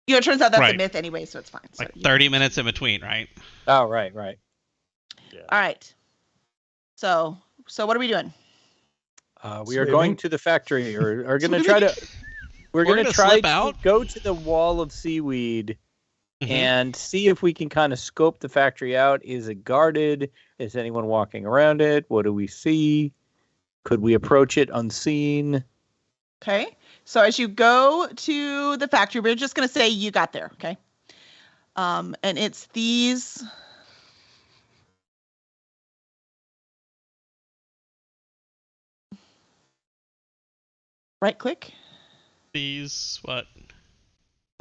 You know, it turns out that's a myth anyway, so it's fine. Like 30 minutes in between, right? Oh, right. Yeah. All right. So what are we doing? We are going to the factory, or are going to try to. We're going to try to go to the wall of seaweed and see if we can kind of scope the factory out. Is it guarded? Is anyone walking around it? What do we see? Could we approach it unseen? Okay. So as you go to the factory, we're just going to say you got there. Okay. And it's these. Right click. These what?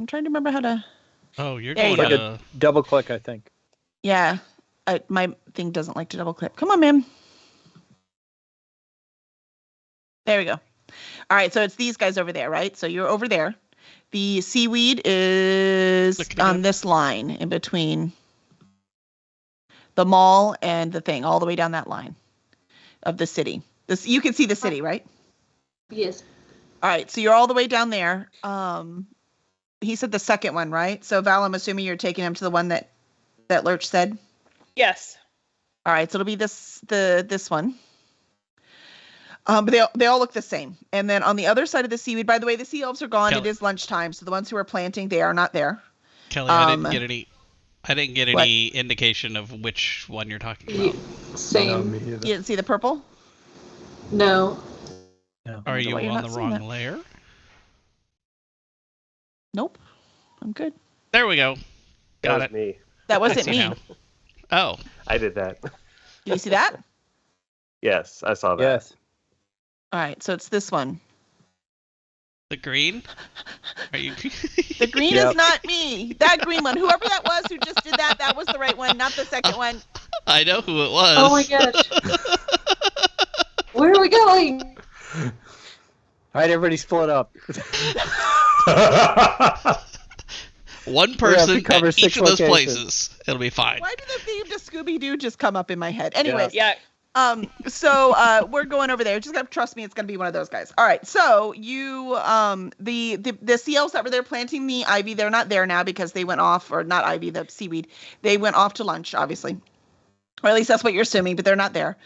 I'm trying to remember how to. Oh, you're going like a double click, I think. Yeah, my thing doesn't like to double click. Come on, man. There we go. All right, so it's these guys over there, right? So you're over there. The seaweed is on this line in between the mall and the thing, all the way down that line of the city. You can see the city, right? Yes. All right, so you're all the way down there. He said the second one, right? So Val, I'm assuming you're taking him to the one that Lurch said. Yes. All right, so it'll be this one. But they all look the same. And then on the other side of the seaweed, by the way, the sea elves are gone. Kelly. It is lunchtime, so the ones who are planting, they are not there. Kelly, I didn't get any indication of which one you're talking about. Same. You didn't see the purple? No. Are you on the wrong layer? Nope. I'm good. There we go. Got it. Me. That wasn't me. Oh. I did that. Did you see that? Yes, I saw that. Yes. All right, so it's this one. The green? Are you? The green is not me. That green one. Whoever that was who just did that was the right one, not the second one. I know who it was. Oh my gosh. Where are we going? right, everybody split up. One person cover at each 6 of those locations. places. It'll be fine. Why did the theme to Scooby-Doo just come up in my head? Anyways. Yeah. So we're going over there. Just gotta trust me, it's gonna be one of those guys. All right. So you the CLs that were there planting the ivy, they're not there now because they went off, or not ivy, the seaweed. They went off to lunch, obviously. Or at least that's what you're assuming, but they're not there.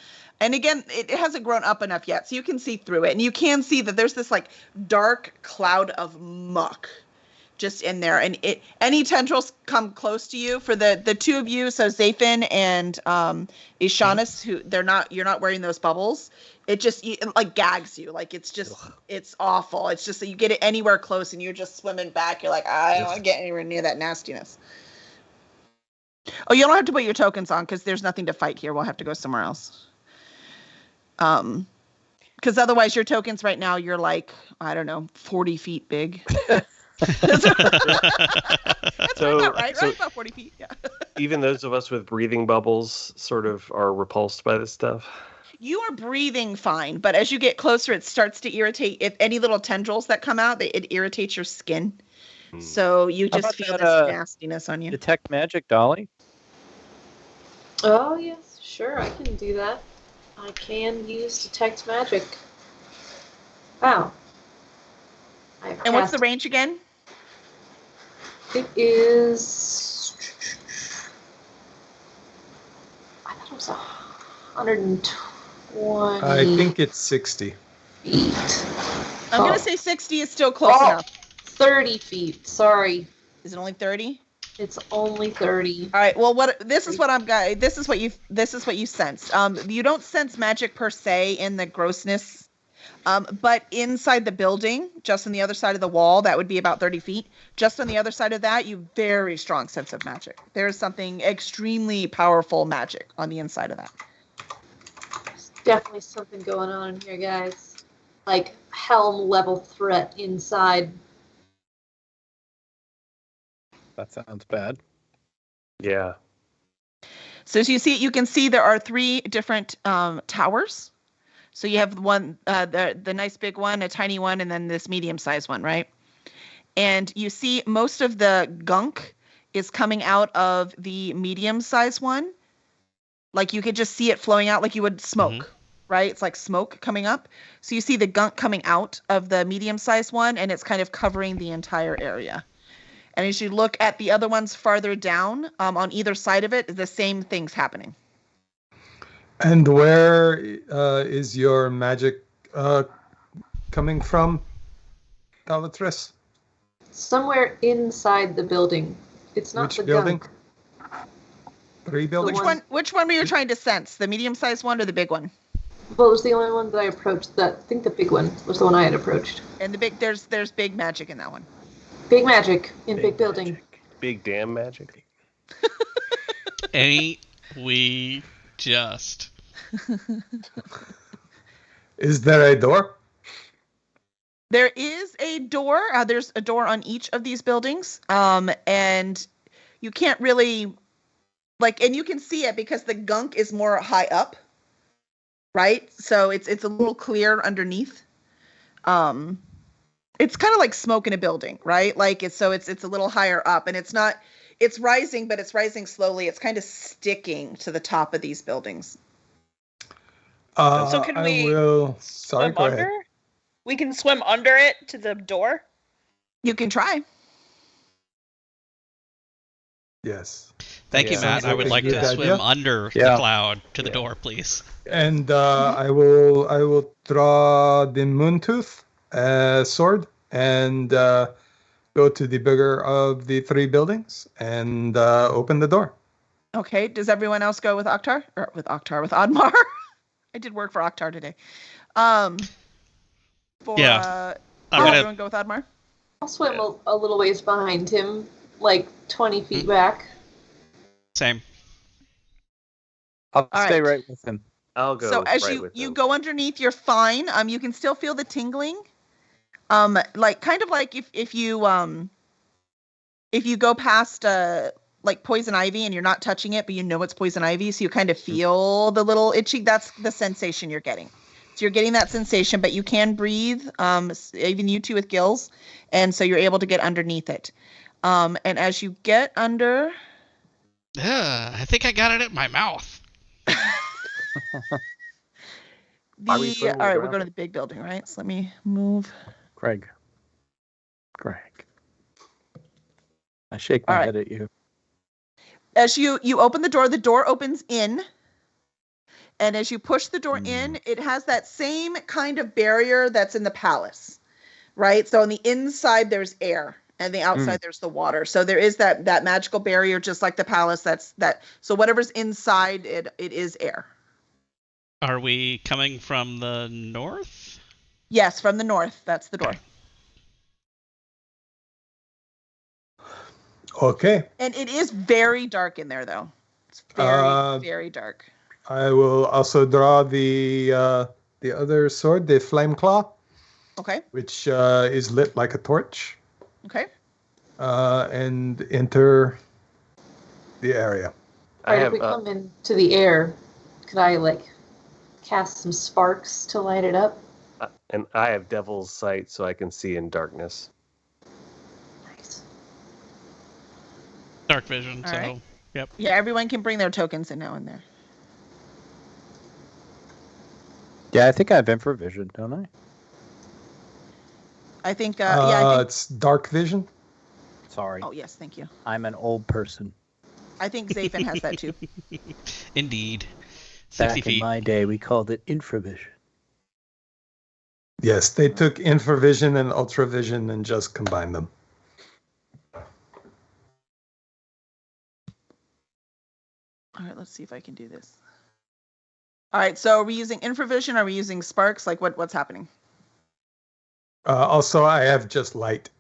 And again, it hasn't grown up enough yet, so you can see through it. And you can see that there's this like dark cloud of muck just in there. And any tendrils come close to you, for the two of you, so Zafin and Ishanis, who you're not wearing those bubbles, it like gags you. Like it's awful. It's just that you get it anywhere close and you're just swimming back. You're like, I don't want to get anywhere near that nastiness. Oh, you don't have to put your tokens on because there's nothing to fight here. We'll have to go somewhere else. Because otherwise your tokens right now, you're like, I don't know, 40 feet big. That's right? About 40 feet, yeah. Even those of us with breathing bubbles sort of are repulsed by this stuff. You are breathing fine, but as you get closer, it starts to irritate. If any little tendrils that come out, it irritates your skin. So you just feel this nastiness on you. Detect magic, Dolly? Oh, yes, sure, I can do that. I can use detect magic. Wow. And what's the range again? It is... I thought it was 120. I think it's 60. Feet. I'm going to say 60 is still close enough. 30 feet, sorry. Is it only 30? It's only 30. All right. Well, this is what you sense. You don't sense magic per se in the grossness, but inside the building, just on the other side of the wall, that would be about 30 feet. Just on the other side of that, you very strong sense of magic. There's something extremely powerful magic on the inside of that. There's definitely something going on in here, guys. Like helm level threat inside. That sounds bad. Yeah. So as you see, you can see there are 3 different towers. So you have one, the nice big one, a tiny one, and then this medium-sized one, right? And you see most of the gunk is coming out of the medium-sized one. Like you could just see it flowing out like you would smoke, right? It's like smoke coming up. So you see the gunk coming out of the medium-sized one, and it's kind of covering the entire area. And as you look at the other ones farther down, on either side of it, the same thing's happening. And where is your magic coming from, Dalatrice? Somewhere inside the building. It's not Which the building? gunk. 3 buildings? Which one were you trying to sense? The medium-sized one or the big one? Well, it was the only one that I approached. I think the big one was the one I had approached. And there's big magic in that one. Big magic in big building. Big damn magic. Ain't we just? Is there a door? There is a door. There's a door on each of these buildings. And you can't really, and you can see it because the gunk is more high up, right? So it's a little clear underneath. It's kind of like smoke in a building, right? It's a little higher up, and it's rising, but it's rising slowly. It's kind of sticking to the top of these buildings. So can we swim go under? ahead. We can swim under it to the door? You can try. Yes. Thank you, Matt. I would like to swim under the cloud to the door, please. And I will draw the Moontooth sword and go to the bigger of the 3 buildings and open the door. Okay. Does everyone else go with Oktar? Or with Oddmar? I did work for Oktar today. Everyone go with Oddmar? I'll swim a little ways behind him, like 20 feet back. Same. I'll stay right with him. I'll go. So as right you go underneath, you're fine. You can still feel the tingling. Kind of like if you go past like poison ivy and you're not touching it, but you know it's poison ivy, so you kind of feel the little itchy. That's the sensation you're getting. So you're getting that sensation, but you can breathe, even you two with gills, and so you're able to get underneath it. And as you get under... I think I got it in my mouth. All right, we're going to the big building, right? So let me move. Greg. I shake my head at you. As you open the door opens in. And as you push the door in, it has that same kind of barrier that's in the palace, right? So on the inside, there's air, and the outside, there's the water. So there is that magical barrier, just like the palace. So whatever's inside, it is air. Are we coming from the north? Yes, from the north. That's the door. Okay. And it is very dark in there, though. It's very, very dark. I will also draw the other sword, the Flame Claw. Okay. Which is lit like a torch. Okay. And enter the area. If we come into the air, could I cast some sparks to light it up? And I have Devil's Sight, so I can see in darkness. Nice. Dark vision. All so, right. Yep. Yeah, everyone can bring their tokens in now and there. Yeah, I think I have infravision, don't I? I think, I think... It's dark vision. Sorry. Oh, yes, thank you. I'm an old person. I think Zafin has that, too. Indeed. 60 Back feet. in my day, we called it infravision. Yes, they took infravision and ultravision and just combined them. All right, let's see if I can do this. All right, so are we using infravision? Are we using sparks? What's happening? Also, I have just light.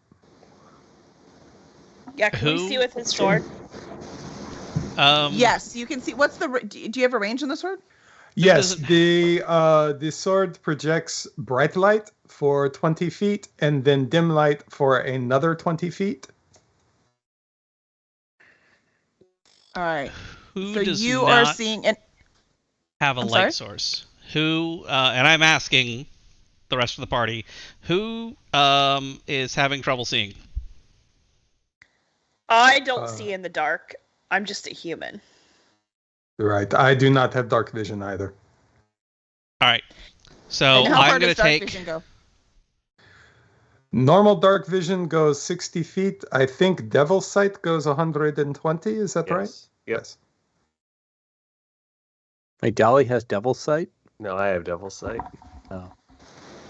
Yeah, can we see with his sword? Yes, you can see. What's the? Do you have a range on the sword? Yes, the sword projects bright light for 20 feet and then dim light for another 20 feet. All right. Who so does you not are seeing an have a light source? Who? And I'm asking the rest of the party, who is having trouble seeing? I don't see in the dark. I'm just a human. Right. I do not have dark vision either. All right. So I'm going to take. Vision go? Normal dark vision goes 60 feet. I think Devil's Sight goes 120. Is that right? Yes. Wait, Dolly has Devil's Sight? No, I have Devil's Sight. Oh.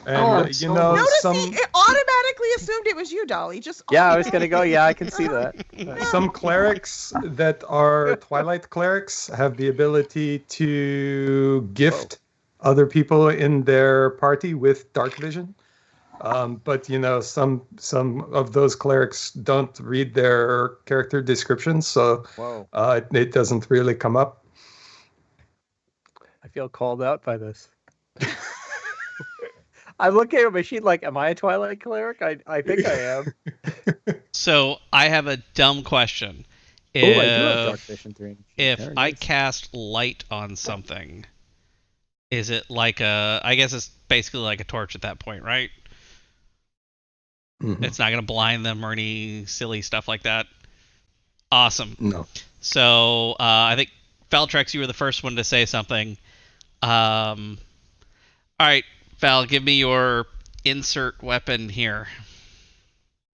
And Notice it automatically assumed it was you, Dolly. I was gonna go. Yeah, I can see that. Some clerics that are Twilight clerics have the ability to gift other people in their party with dark vision. But some of those clerics don't read their character descriptions, so it doesn't really come up. I feel called out by this. I look at my sheet like, am I a Twilight cleric? I think I am. So I have a dumb question. I do have dark vision 3. If I cast light on something, is it I guess it's basically like a torch at that point, right? Mm-hmm. It's not going to blind them or any silly stuff like that. Awesome. No. So I think Valtrex, you were the first one to say something. All right, Val, give me your insert weapon here.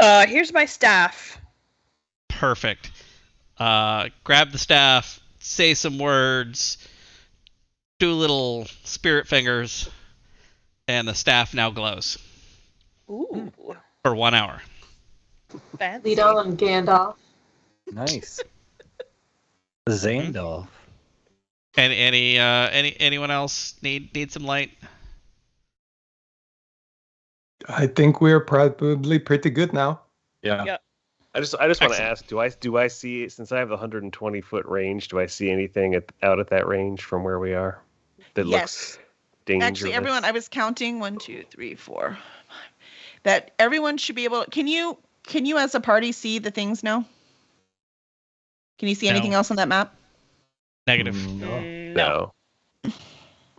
Here's my staff. Perfect. Grab the staff, say some words, do little spirit fingers, and the staff now glows. Ooh. For 1 hour. Fancy. Lead on, Gandalf. Nice. Zandalf. And anyone else need some light? I think we're probably pretty good now. Yeah. I just want to ask, do I see, since I have the 120-foot range, do I see anything out at that range from where we are that looks dangerous? Actually, everyone, I was counting 1, 2, 3, 4, 5. That everyone should be able. Can you as a party see the things now? Can you see anything else on that map? Negative. No.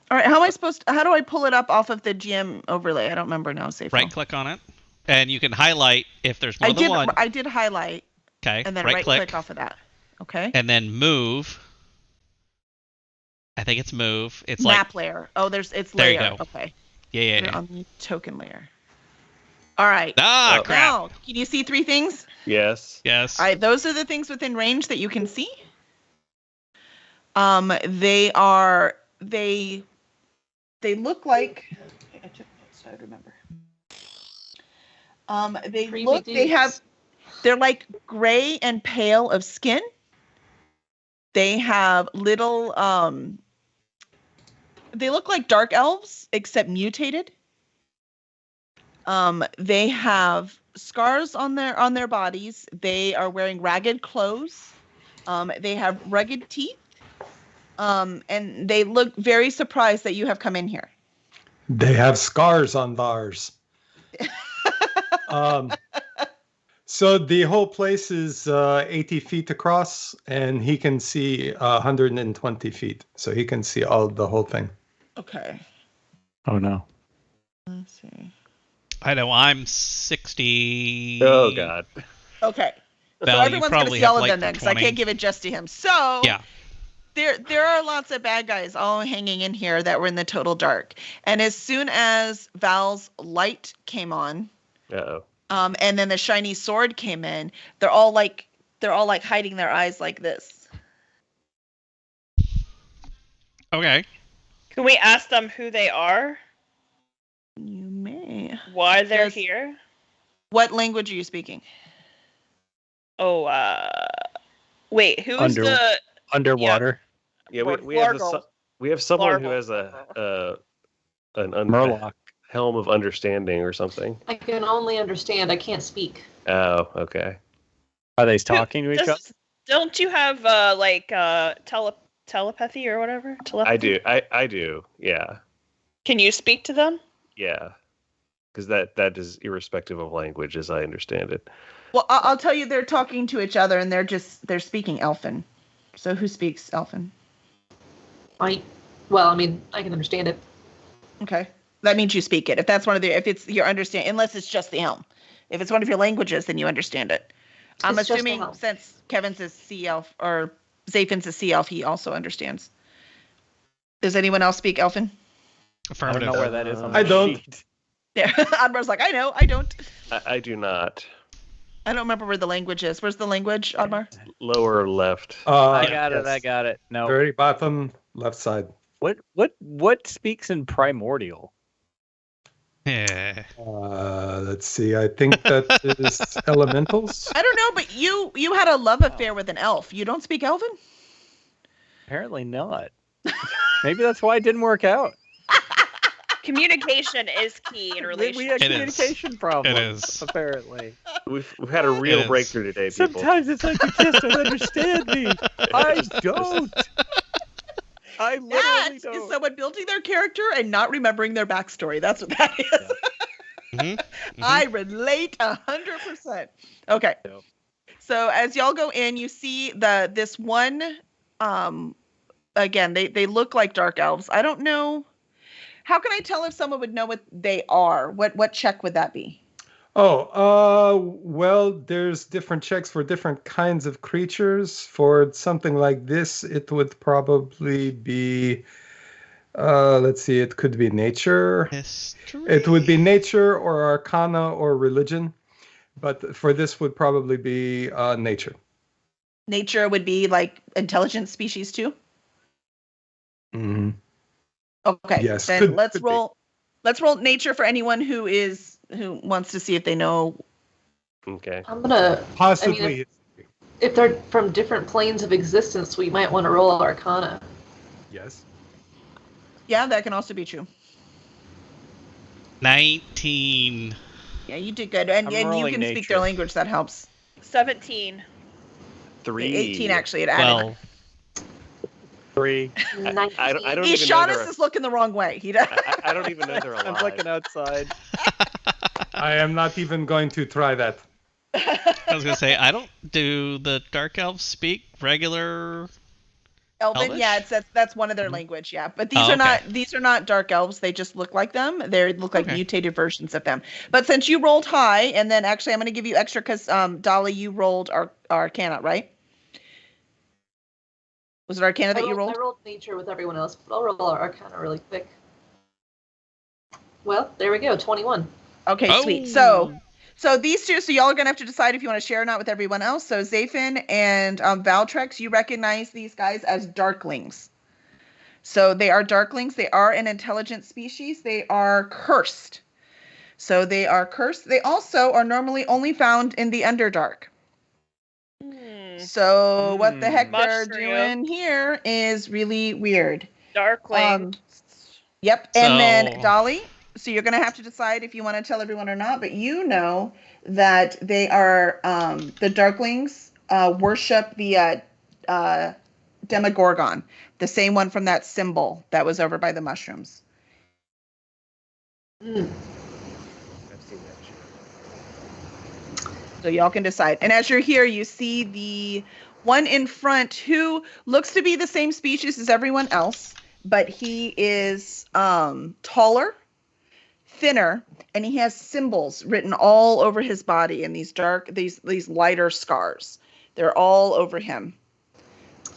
All right, how do I pull it up off of the GM overlay? I don't remember now, Safe. Right click on it, and you can highlight if there's more than one. I did highlight. Okay. And then right click off of that. Okay. And then move. I think it's move. It's map like layer. Oh, it's there layer. you go. Okay. Yeah. You're on the token layer. All right. Ah, crap. Now, can you see 3 things? Yes. Yes. All right, those are the things within range that you can see. They look like. I took notes so I remember. They're like gray and pale of skin. They have little. They look like dark elves except mutated. They have scars on their bodies. They are wearing ragged clothes. They have rugged teeth. And they look very surprised that you have come in here. They have scars on theirs. So the whole place is 80 feet across, and he can see 120 feet. So he can see the whole thing. Okay. Oh, no. Let's see. I know, I'm 60. Oh, God. Okay. Val, so everyone's going to see all of them then, because I 20. can't give it just to him. So Yeah. There are lots of bad guys all hanging in here that were in the total dark. And as soon as Val's light came on, Uh-oh. And then the shiny sword came in, they're all like hiding their eyes like this. Okay. Can we ask them who they are? You may. Why they're Yes. here? What language are you speaking? Oh, wait, who's the Underwater? Yeah, Largo. we have someone who Largo. has an Murloc. helm of understanding or something. I can only understand. I can't speak. Oh, okay. Are they talking to each other? Don't you have telepathy or whatever? Telepathy? I do. Yeah. Can you speak to them? Yeah. Because that is irrespective of language, as I understand it. Well, I'll tell you, they're talking to each other, and they're speaking Elfin. So who speaks Elfin? I can understand it. Okay, that means you speak it. If that's if it's your understand, unless it's just the helm. If it's one of your languages, then you understand it. I'm It's just the assuming helm. since Kevin's a sea elf or Zaphin's a sea elf, he also understands. Does anyone else speak Elfin? I Affirmative. don't know where that is on I the don't. sheet. Yeah, Admar's like, I know, I don't. I do not. I don't remember where the language is. Where's the language, Admar? Lower left. I got it. Yes. I got it. No. Very bottom left side. What speaks in primordial? Yeah. Let's see. I think that is elementals. I don't know, but you had a love affair with an elf. You don't speak Elven? Apparently not. Maybe that's why it didn't work out. Communication is key in We relationships. had It is. communication problems. It is. Apparently. We've had a real It is. breakthrough today, people. Sometimes it's like you just don't understand me. I don't. I That literally is don't. someone building their character and not remembering their backstory. That's what that is. Mhm. I relate 100%. Okay. Yep. So as y'all go in, you see this one. Again, they look like dark elves. I don't know. How can I tell if someone would know what they are? What check would that be? Well, there's different checks for different kinds of creatures. For something like this, it would probably be, let's see, it could be nature. History. It would be nature or arcana or religion. But for this would probably be nature. Nature would be like intelligent species too. Mm-hmm. Okay. Yes, Then could let's be. roll. Let's roll nature for anyone who wants to see if they know. Okay. I'm gonna. Possibly. If they're from different planes of existence, we might want to roll Arcana. Yes. Yeah, that can also be true. 19. Yeah, you did good, and I'm you rolling can speak nature. their language. That helps. 17. 3. 18 actually. It added. Well, 3. I don't even know Ishanis they're. is looking the wrong way. He does. I don't even know they're alive. I'm looking outside. I am not even going to try that. I was gonna say, do the dark elves speak regular Elven, Elvish? yeah, that's one of their language, yeah. But these are not dark elves. They just look like them. They look like mutated versions of them. But since you rolled high, and then actually I'm going to give you extra because Dolly, you rolled Arcana, right? Was it Arcana that you rolled? I rolled Nature with everyone else, but I'll roll Arcana really quick. Well, there we go, 21. Okay, sweet. So these two, so y'all are gonna have to decide if you want to share or not with everyone else. So Zafin and Valtrex, you recognize these guys as Darklings. So they are Darklings. They are an intelligent species. They are cursed. So they are cursed. They also are normally only found in the Underdark. So what the heck they're doing here is really weird. Darkling. Yep. And then Dolly. So you're going to have to decide if you want to tell everyone or not, but you know that they are the Darklings worship the Demogorgon, the same one from that symbol that was over by the mushrooms. I've seen that shit. So y'all can decide. And as you're here, you see the one in front who looks to be the same species as everyone else, but he is taller, thinner, and he has symbols written all over his body in these lighter scars. They're all over him.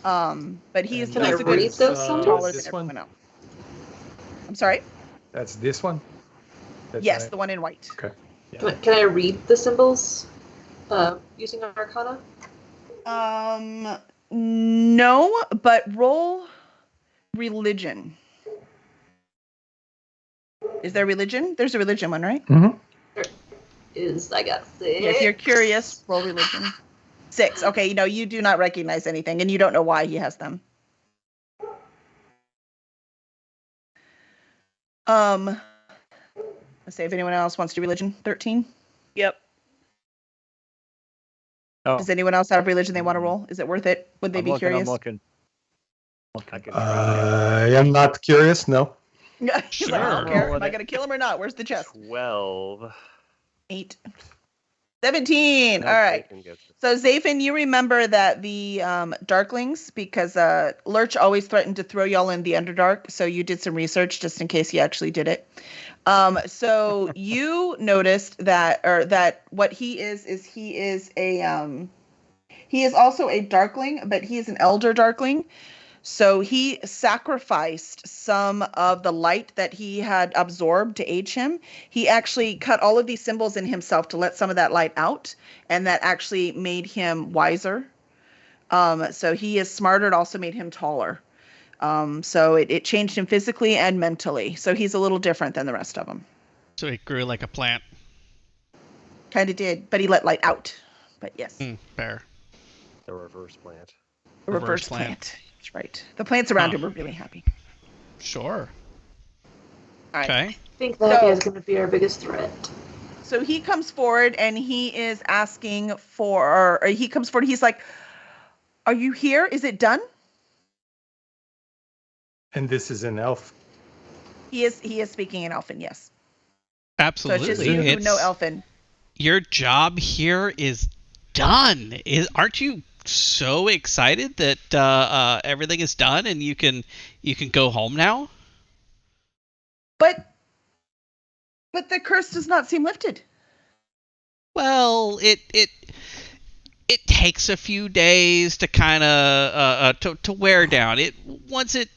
But he's a good taller than everyone else. I'm sorry? That's this one? Yes, the one in white. Okay. Yeah. Can I read the symbols using Arcana? No, but roll religion. Is there religion? There's a religion one, right? Mm-hmm. I got 6. Yeah, if you're curious, roll religion. 6. Okay, you do not recognize anything, and you don't know why he has them. Let's see if anyone else wants to do religion. 13. Yep. Oh. Does anyone else have religion they want to roll? Is it worth it? Would they be curious? I'm looking. I am not curious, no. He's like, I don't care. Am I going to kill him or not? Where's the chest? 12. 8. 17. All right. So Zafin, you remember that the Darklings, because Lurch always threatened to throw y'all in the Underdark, so you did some research just in case he actually did it. So you noticed that what he is he is also a Darkling, but he is an Elder Darkling. So he sacrificed some of the light that he had absorbed to age him. He actually cut all of these symbols in himself to let some of that light out, and that actually made him wiser. So he is smarter. It also made him taller. So it changed him physically and mentally. So he's a little different than the rest of them. So he grew like a plant. Kind of did, but he let light out. But yes. Fair. The reverse plant. A reverse plant. That's right. The plants around him were really happy. Sure. All right. Okay. I think that is going to be our biggest threat. So he comes forward and he is asking for, or he comes forward. He's like, "Are you here? Is it done?" And this is an elf. He is speaking in Elfin, yes. Absolutely. So it's just you who know Elfin. Your job here is done. Aren't you so excited that everything is done and you can go home now? But the curse does not seem lifted. Well, it takes a few days to kind of to wear down. Once it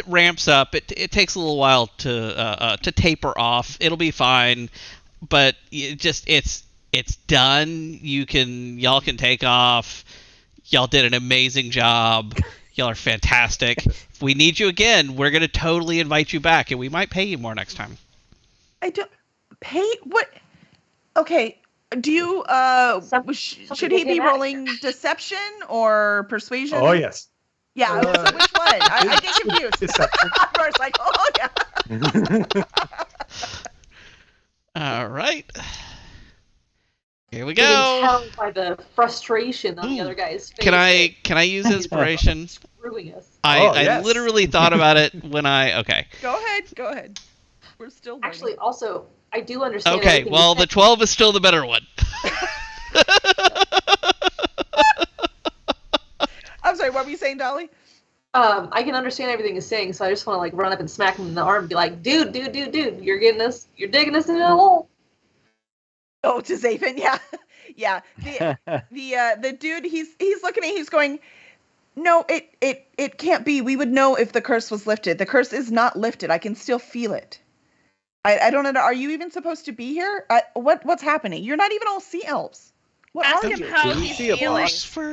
ramps up, it takes a little while to taper off. It'll be fine, but it's done. Y'all can take off. Y'all did an amazing job. Y'all are fantastic. If we need you again, we're gonna totally invite you back, and we might pay you more next time. I don't pay what? Okay. Do you should he be rolling deception or persuasion? Oh yes. Yeah. So which one? I get confused. Deception. Of course, like, oh yeah. All right. Here we You can go. tell by the frustration on the other guy's face. Can I use inspiration? Screwing us. I literally thought about it when okay. Go ahead. We're still learning. Actually, also, I do understand. Okay, well, the 12 is still the better one. I'm sorry, what were you saying, Dolly? I can understand everything he's saying, so I just want to like run up and smack him in the arm and be like, dude, you're digging us in a hole. Oh, to Zaphon, yeah. Yeah. The dude, he's looking at he's going, no, it can't be. We would know if the curse was lifted. The curse is not lifted. I can still feel it. I don't know. Are you even supposed to be here? What's happening? You're not even all sea elves. What Ask are them you? how he's feeling.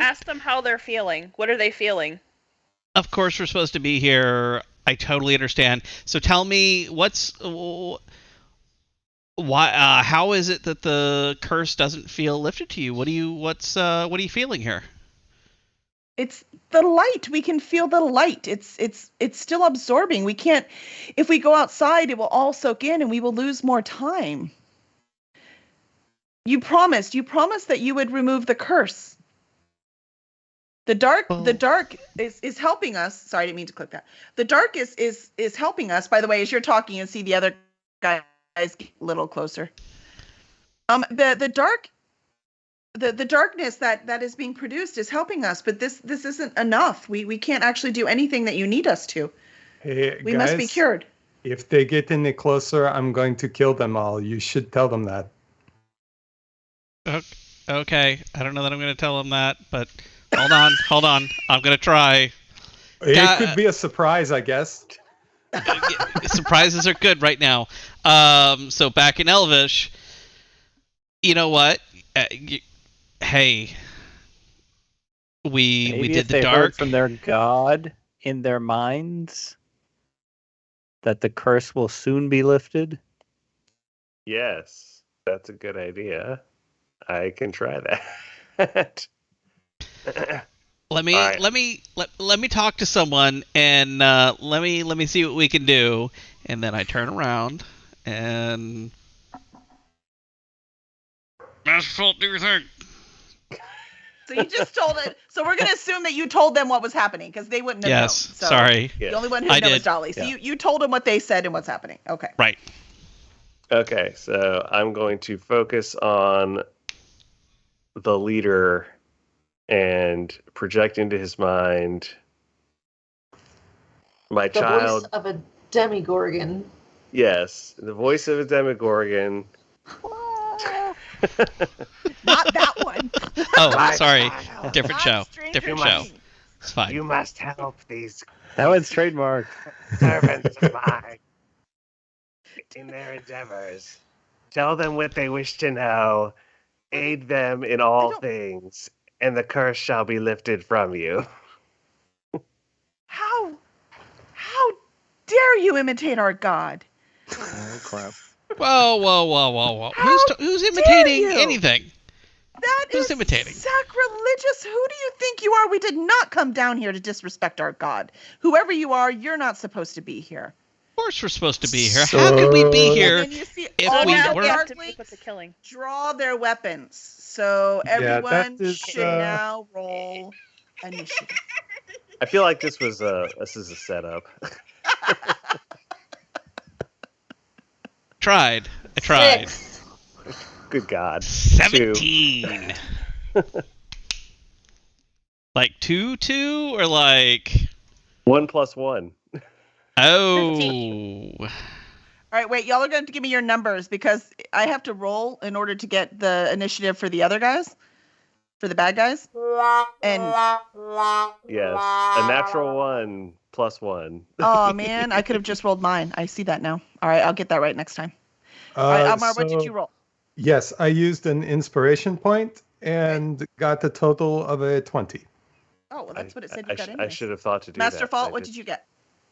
Ask them how they're feeling. What are they feeling? Of course, we're supposed to be here. I totally understand. So tell me, why? How is it that the curse doesn't feel lifted to you? What are you feeling here? It's the light. We can feel the light. It's still absorbing. We can't. If we go outside, it will all soak in, and we will lose more time. You promised that you would remove the curse. The dark is helping us. Sorry, I didn't mean to click that. The dark is helping us. By the way, as you're talking, you see the other guys get a little closer. The darkness that is being produced is helping us, but this isn't enough. We can't actually do anything that you need us to. Hey, we guys, must be cured. If they get any closer, I'm going to kill them all. You should tell them that. Okay. I don't know that I'm going to tell them that, but hold on. I'm going to try. It could be a surprise, I guess. Surprises are good right now. So back in Elvish, you know what? Hey, we did the dark. Heard from their god in their minds that the curse will soon be lifted. Yes, that's a good idea. I can try that. Let me talk to someone and let me see what we can do. And then I turn around and Master, do your thing. So you just told it. So we're going to assume that you told them what was happening because they wouldn't have known. Yes, So sorry. The only one who knows is Dolly. So you told them what they said and what's happening. Okay. Right. Okay, so I'm going to focus on the leader and project into his mind the child. Voice of a Demogorgon. Yes, the voice of a Demogorgon. Not that one. Oh, sorry. Different show. Different show. It's fine. You must help these. That one's trademarked. Servants of mine in their endeavors. Tell them what they wish to know. Aid them in all things, and the curse shall be lifted from you. How dare you imitate our god? Oh crap! Whoa! Who's imitating anything? Who's imitating? Sacrilegious! Who do you think you are? We did not come down here to disrespect our god. Whoever you are, you're not supposed to be here. Of course we're supposed to be here. How could we be here if we weren't? Draw their weapons. So everyone should now roll initiative. I feel like this is a setup. I tried. 6. Good God. 17. Like 2 or like 1 + 1. Oh. 15. All right, wait. Y'all are going to give me your numbers because I have to roll in order to get the initiative for the other guys, for the bad guys. And yes, a natural 1 + 1. Oh man, I could have just rolled mine. I see that now. All right, I'll get that right next time. All right, Almar, what did you roll? Yes, I used an inspiration point and got a total of a 20. Oh, well, that's what it said you got anyway. I should have thought to do Master that. Fault, what did you get?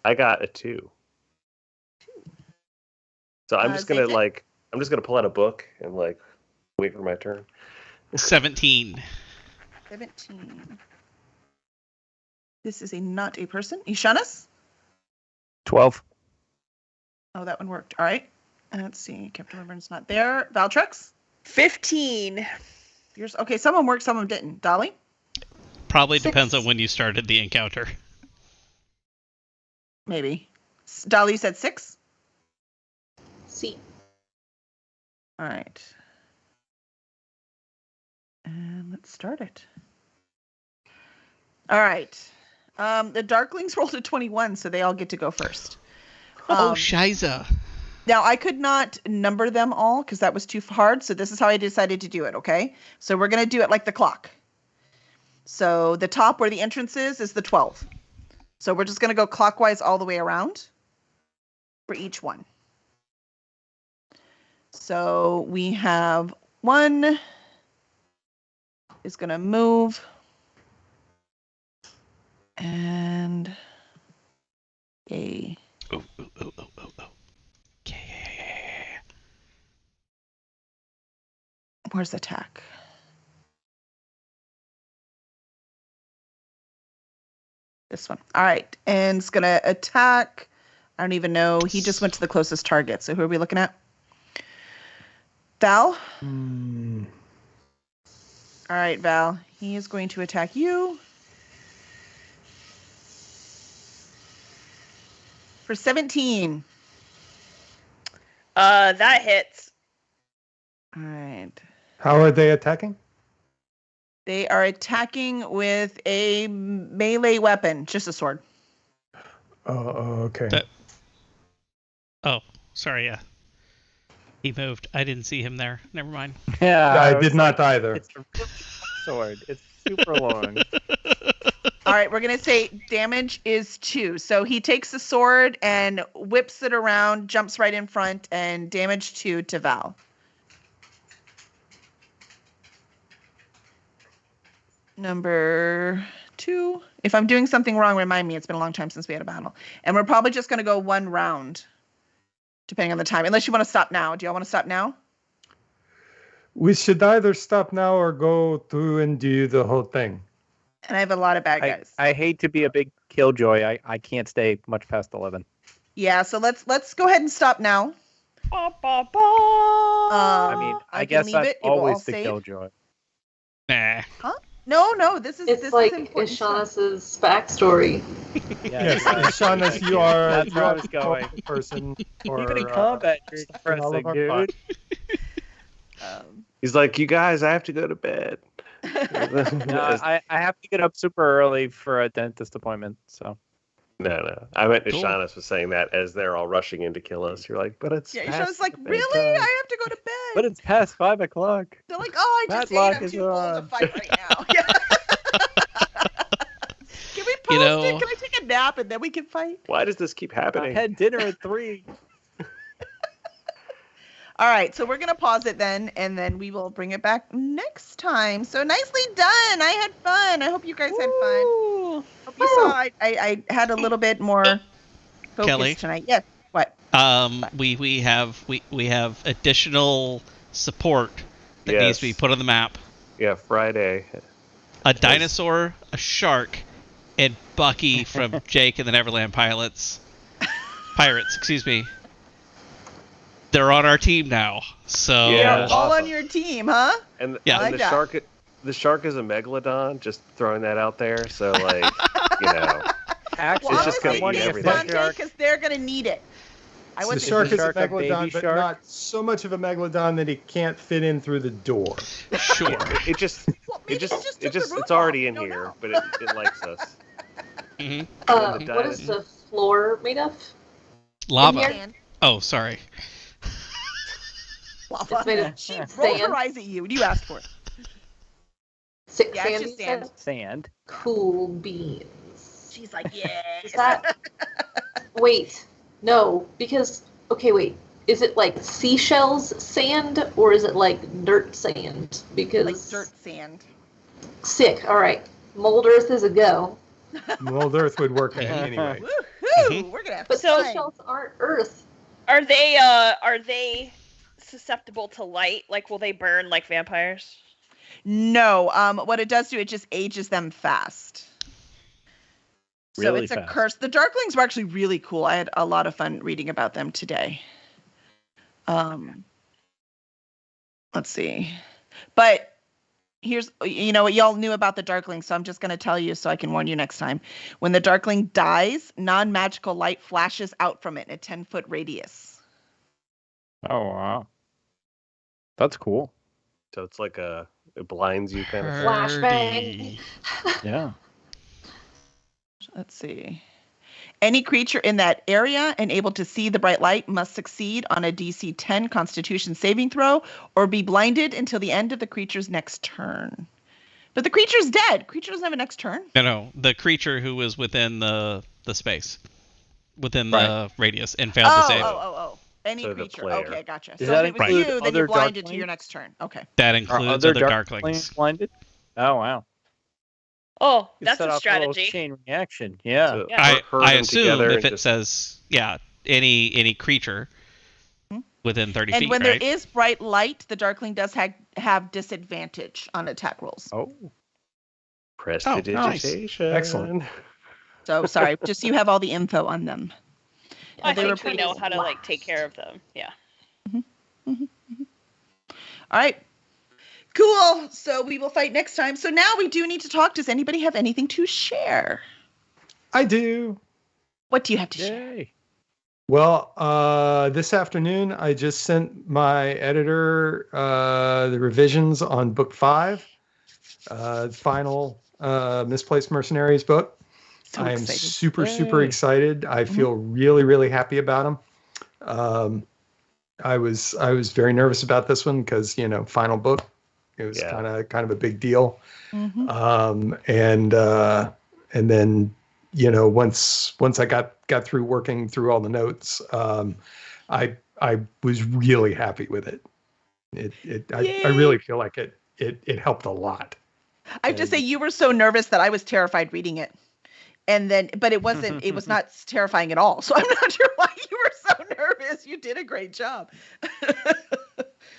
I got a 2. So I'm just gonna pull out a book and wait for my turn. 17. 17. This is not a person. Ishanas? 12. Oh, that one worked. All right. Let's see. Captain Wyvern's not there. Valtrex? 15. Yours. Okay, some of them worked, some of them didn't. Dolly? Probably 6. depends on when you started the encounter. Maybe. Dolly, you said 6? C. All right. And let's start it. All right. The Darklings rolled a 21, so they all get to go first. Oh, Shiza. Now, I could not number them all because that was too hard, so this is how I decided to do it, okay? So we're going to do it like the clock. So the top where the entrance is the 12. So we're just going to go clockwise all the way around for each one. So we have 1 is going to move. And a... Oh. Yeah. Where's the attack? This one. All right. And it's going to attack. I don't even know. He just went to the closest target. So who are we looking at? Val? All right, Val. He is going to attack you. For 17. That hits. All right. How are they attacking? They are attacking with a melee weapon, just a sword. Oh, okay. Oh, sorry, yeah. He moved. I didn't see him there. Never mind. Yeah, I did not either. It's a really long sword. It's super long. All right, we're going to say damage is 2. So he takes the sword and whips it around, jumps right in front, and damage 2 to Val. Number 2. If I'm doing something wrong, remind me. It's been a long time since we had a battle. And we're probably just going to go 1 round, depending on the time. Unless you want to stop now. Do y'all want to stop now? We should either stop now or go through and do the whole thing. And I have a lot of bad guys. I hate to be a big killjoy. I can't stay much past 11. Yeah, so let's go ahead and stop now. I mean, I guess leave I'm it. It will all always the save. killjoy. Nah. No, this is It's this like is important stuff. Ishana's backstory. Yes, Shauna, you are That's where I was the going. person. Even in combat, you're all of depressing, our dude. He's like, you guys, I have to go to bed. No, I have to get up super early for a dentist appointment, so. No. I meant Cool. Ishana was saying that as they're all rushing in to kill us. You're like, but it's. Yeah, past Ishana's like, the really? bedtime." I have to go to bed. But it's past 5 o'clock. They're like, oh, I just ate. Matlock I'm is too full to on. fight right now. Yeah. Can we pause You know- it? Can I take a nap and then we can fight? Why does this keep I happening? had dinner at 3. All right, so we're gonna pause it then, and then we will bring it back next time. So nicely done. I had fun. I hope you guys had fun. Hope you saw I had a little bit more focus Kelly? tonight. Yes. What? We have additional support that needs to be Yes. put on the map. Yeah, Friday. A dinosaur, a shark, and Bucky from Jake and the Neverland Pirates, excuse me. They're on our team now. So Yeah. They're all awesome. on your team, huh? And, Yeah. and I like that. the shark is a megalodon. Just throwing that out there. So like, you know, Actually, Well, It's just honestly, gonna eat it's everything. Dante, because they're gonna need it. I The would shark is a shark a baby megalodon, but shark? not so much of a megalodon that he can't fit in through the door. sure. it just Well, maybe he just took the roof it's already off. in We don't here, know. but it likes us. hmm the What is the floor made of? Lava. Sand. Oh, sorry. Lava. It's made of She sand. rolled her eyes at you. What do you asked for? Yeah, it's Sand, just you sand. said? Sand. Cool beans. She's like, yeah. Is that? Wait, no, because wait. Is it like seashells sand or is it like dirt sand? Because like dirt sand? sick. All right, mold earth is a go. Mold Earth would work anyway. Woohoo! We're gonna have But fun. seashells aren't earth. Are they susceptible to light? Like, will they burn like vampires? No. What it does do, it just ages them fast. So Really it's a fast. curse. The Darklings were actually really cool. I had a lot of fun reading about them today. Let's see. But here's, what y'all knew about the Darkling, so I'm just going to tell you so I can warn you next time. When the Darkling dies, non-magical light flashes out from it in a 10-foot radius. Oh, wow. That's cool. So it's like it blinds you kind of. Flashbang. Yeah. let's see. Any creature in that area and able to see the bright light must succeed on a DC 10 Constitution saving throw or be blinded until the end of the creature's next turn. But the creature's dead. Creature doesn't have a next turn. No, the creature who was within the space, within the radius, and failed to save. Oh. Any So the creature. player. Okay, gotcha. Does So that if it was include you, then you're other blinded to Darklings? your next turn. Okay. That Are includes other other Darklings Darklings. blinded? Oh wow. Oh, You that's set a off little strategy. chain reaction. Yeah. So Yeah. herd I them assume together if and it just- says any creature within 30 And feet, when right? there is bright light, the Darkling does have disadvantage on attack rolls. Oh. Prestidigitation. Excellent. So sorry, just so you have all the info on them. I they were think we pretty know how to take care of them. Yeah. All right. Cool. So we will fight next time. So now we do need to talk. Does anybody have anything to share? I do. What do you have to share? Yay. Well, this afternoon I just sent my editor the revisions on book 5, final Misplaced Mercenaries book. So I am excited. super Yay. excited. I feel really happy about them. I was very nervous about this one because final book. It was Yeah. kind of a big deal. Mhm. And then once I got through working through all the notes, I was really happy with it. I really feel like it helped a lot. I have to say, you were so nervous that I was terrified reading it. And then, but it was not terrifying at all. So I'm not sure why you were so nervous. You did a great job.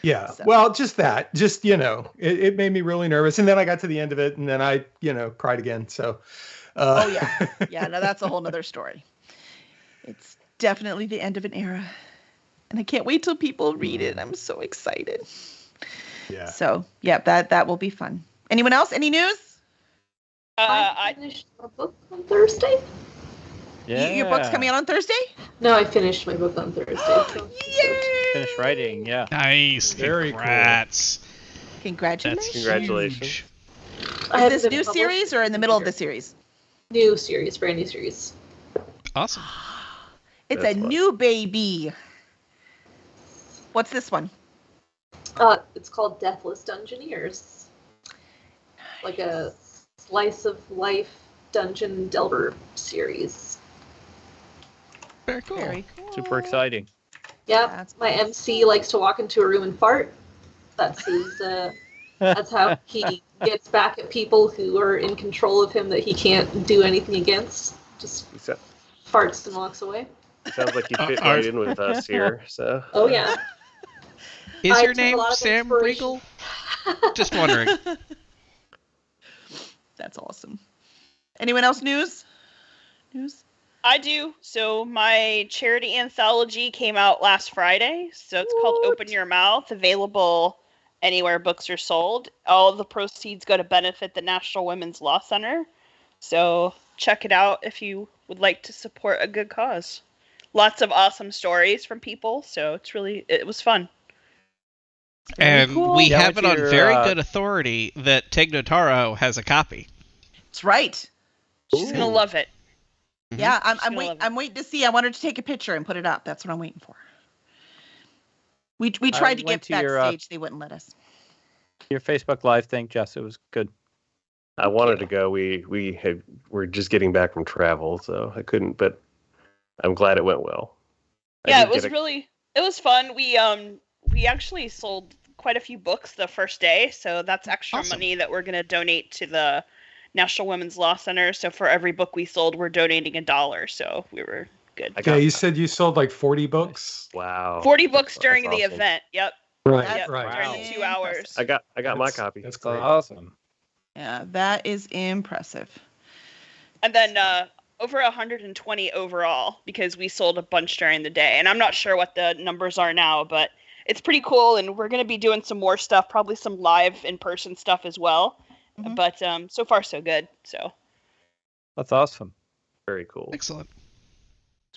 Yeah. So. Well, it made me really nervous. And then I got to the end of it and then I, cried again. So, Oh yeah. Yeah. No, that's a whole nother story. It's definitely the end of an era. And I can't wait till people read it. I'm so excited. yeah. So yeah, that will be fun. Anyone else? Any news? I finished my book on Thursday. Yeah. Your book's coming out on Thursday? No, I finished my book on Thursday. So Yay! Finish writing. Yeah. Nice. Very cool. Congrats. Congratulations. That's Congratulations. huge. I Is haven't this been new published series or in the middle of the series? New series, brand new series. Awesome. It's That's a fun. new baby. What's this one? It's called Deathless Dungeoneers. Like a slice of life dungeon delver series. Very cool. Very cool. Super exciting. Yep. That's My MC likes to walk into a room and fart. That's his. That's how he gets back at people who are in control of him that he can't do anything against. Just So- farts and walks away. Sounds like you fit right in with us here. So Oh yeah. Is I your took a name lot of Sam inspiration. Riegel? Just wondering. That's awesome. Anyone else news? I do. So my charity anthology came out last Friday. So it's called What? Open Your Mouth, available anywhere books are sold. All the proceeds go to benefit the National Women's Law Center. So check it out if you would like to support a good cause. Lots of awesome stories from people. So it was fun. And cool. we Yeah, have with it on your, very good authority that Tig Notaro has a copy. That's right. She's going to love it. Mhm. Yeah, She's gonna love it. I'm waiting to see. I want her to take a picture and put it up. That's what I'm waiting for. We tried to went get to your, backstage. They wouldn't let us. Your Facebook Live thing, Jess, it was good. I wanted to go. We're just getting back from travel, so I couldn't. But I'm glad it went well. I Yeah, did it was get it was fun. We actually sold quite a few books the first day, so that's extra Awesome. money that we're going to donate to the National Women's Law Center. So for every book we sold, we're donating $1. So we were good. I Yeah, got- you said you sold like 40 books. Wow. 40 books That's during the awesome. event. Yep. Right, That's right. During Wow. the 2 hours. I got my That's- copy. That's That's great. awesome. Yeah, that is impressive. And then over 120 overall because we sold a bunch during the day. And I'm not sure what the numbers are now, but it's pretty cool. And we're going to be doing some more stuff, probably some live in-person stuff as well. Mhm. But so far, so good. So That's awesome. Very cool. Excellent.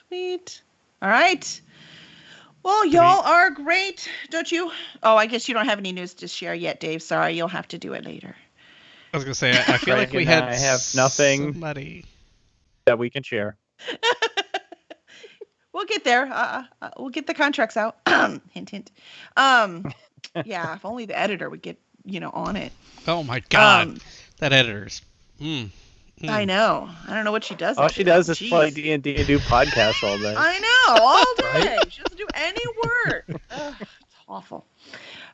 Sweet. All right. Well, y'all are great, don't you? Oh, I guess you don't have any news to share yet, Dave. Sorry, you'll have to do it later. I was gonna say, I feel like we Frank had and I have nothing. somebody. that we can share. We'll get there. We'll get the contracts out. Hint, hint. Yeah, if only the editor would get, on it. Oh my God, that editor's. I know. I don't know what she does. All she does is Jeez. play D&D and do podcasts all day. I know, all day. She doesn't do any work. Ugh, it's awful.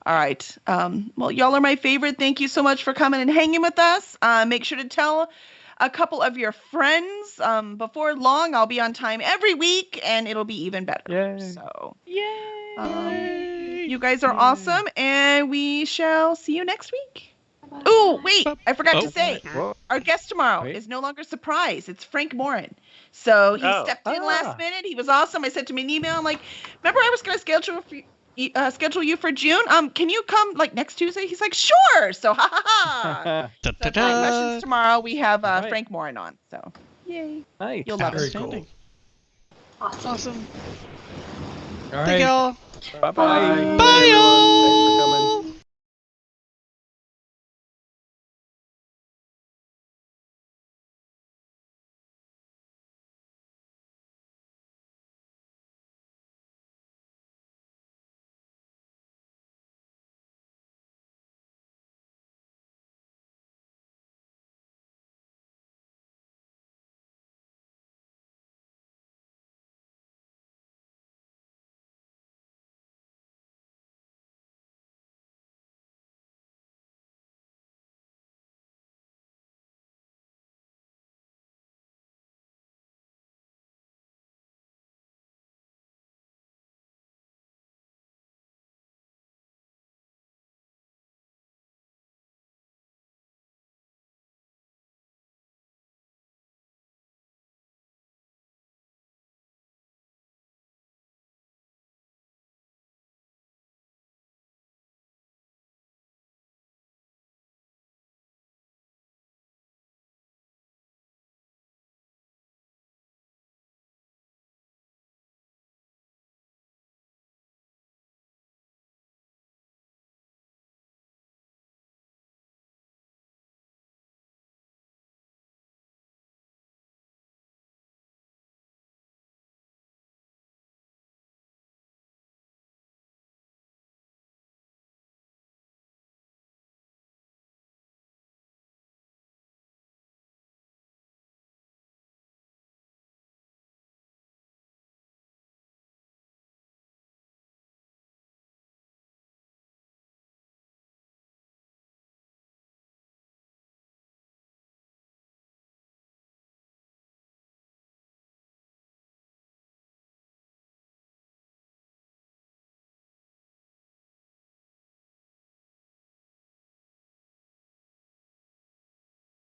All right. Well, y'all are my favorite. Thank you so much for coming and hanging with us. Make sure to tell a couple of your friends. Before long, I'll be on time every week, and it'll be even better. Yay. So, Yay! you guys are awesome, and we shall see you next week. Oh, wait, I forgot to say, Whoa. our guest tomorrow Wait. is no longer a surprise. It's Frank Morin. So he Oh. stepped in last minute. He was awesome. I sent him an email. I'm like, remember I was going to schedule you for June? Can you come like next Tuesday? He's like, sure. So ha ha ha. So for my questions tomorrow, we have Right. Frank Morin on. So yay. Nice. You'll love Very it. cool. Awesome. Awesome. All Thank right. y'all. Bye-bye. Bye, y'all.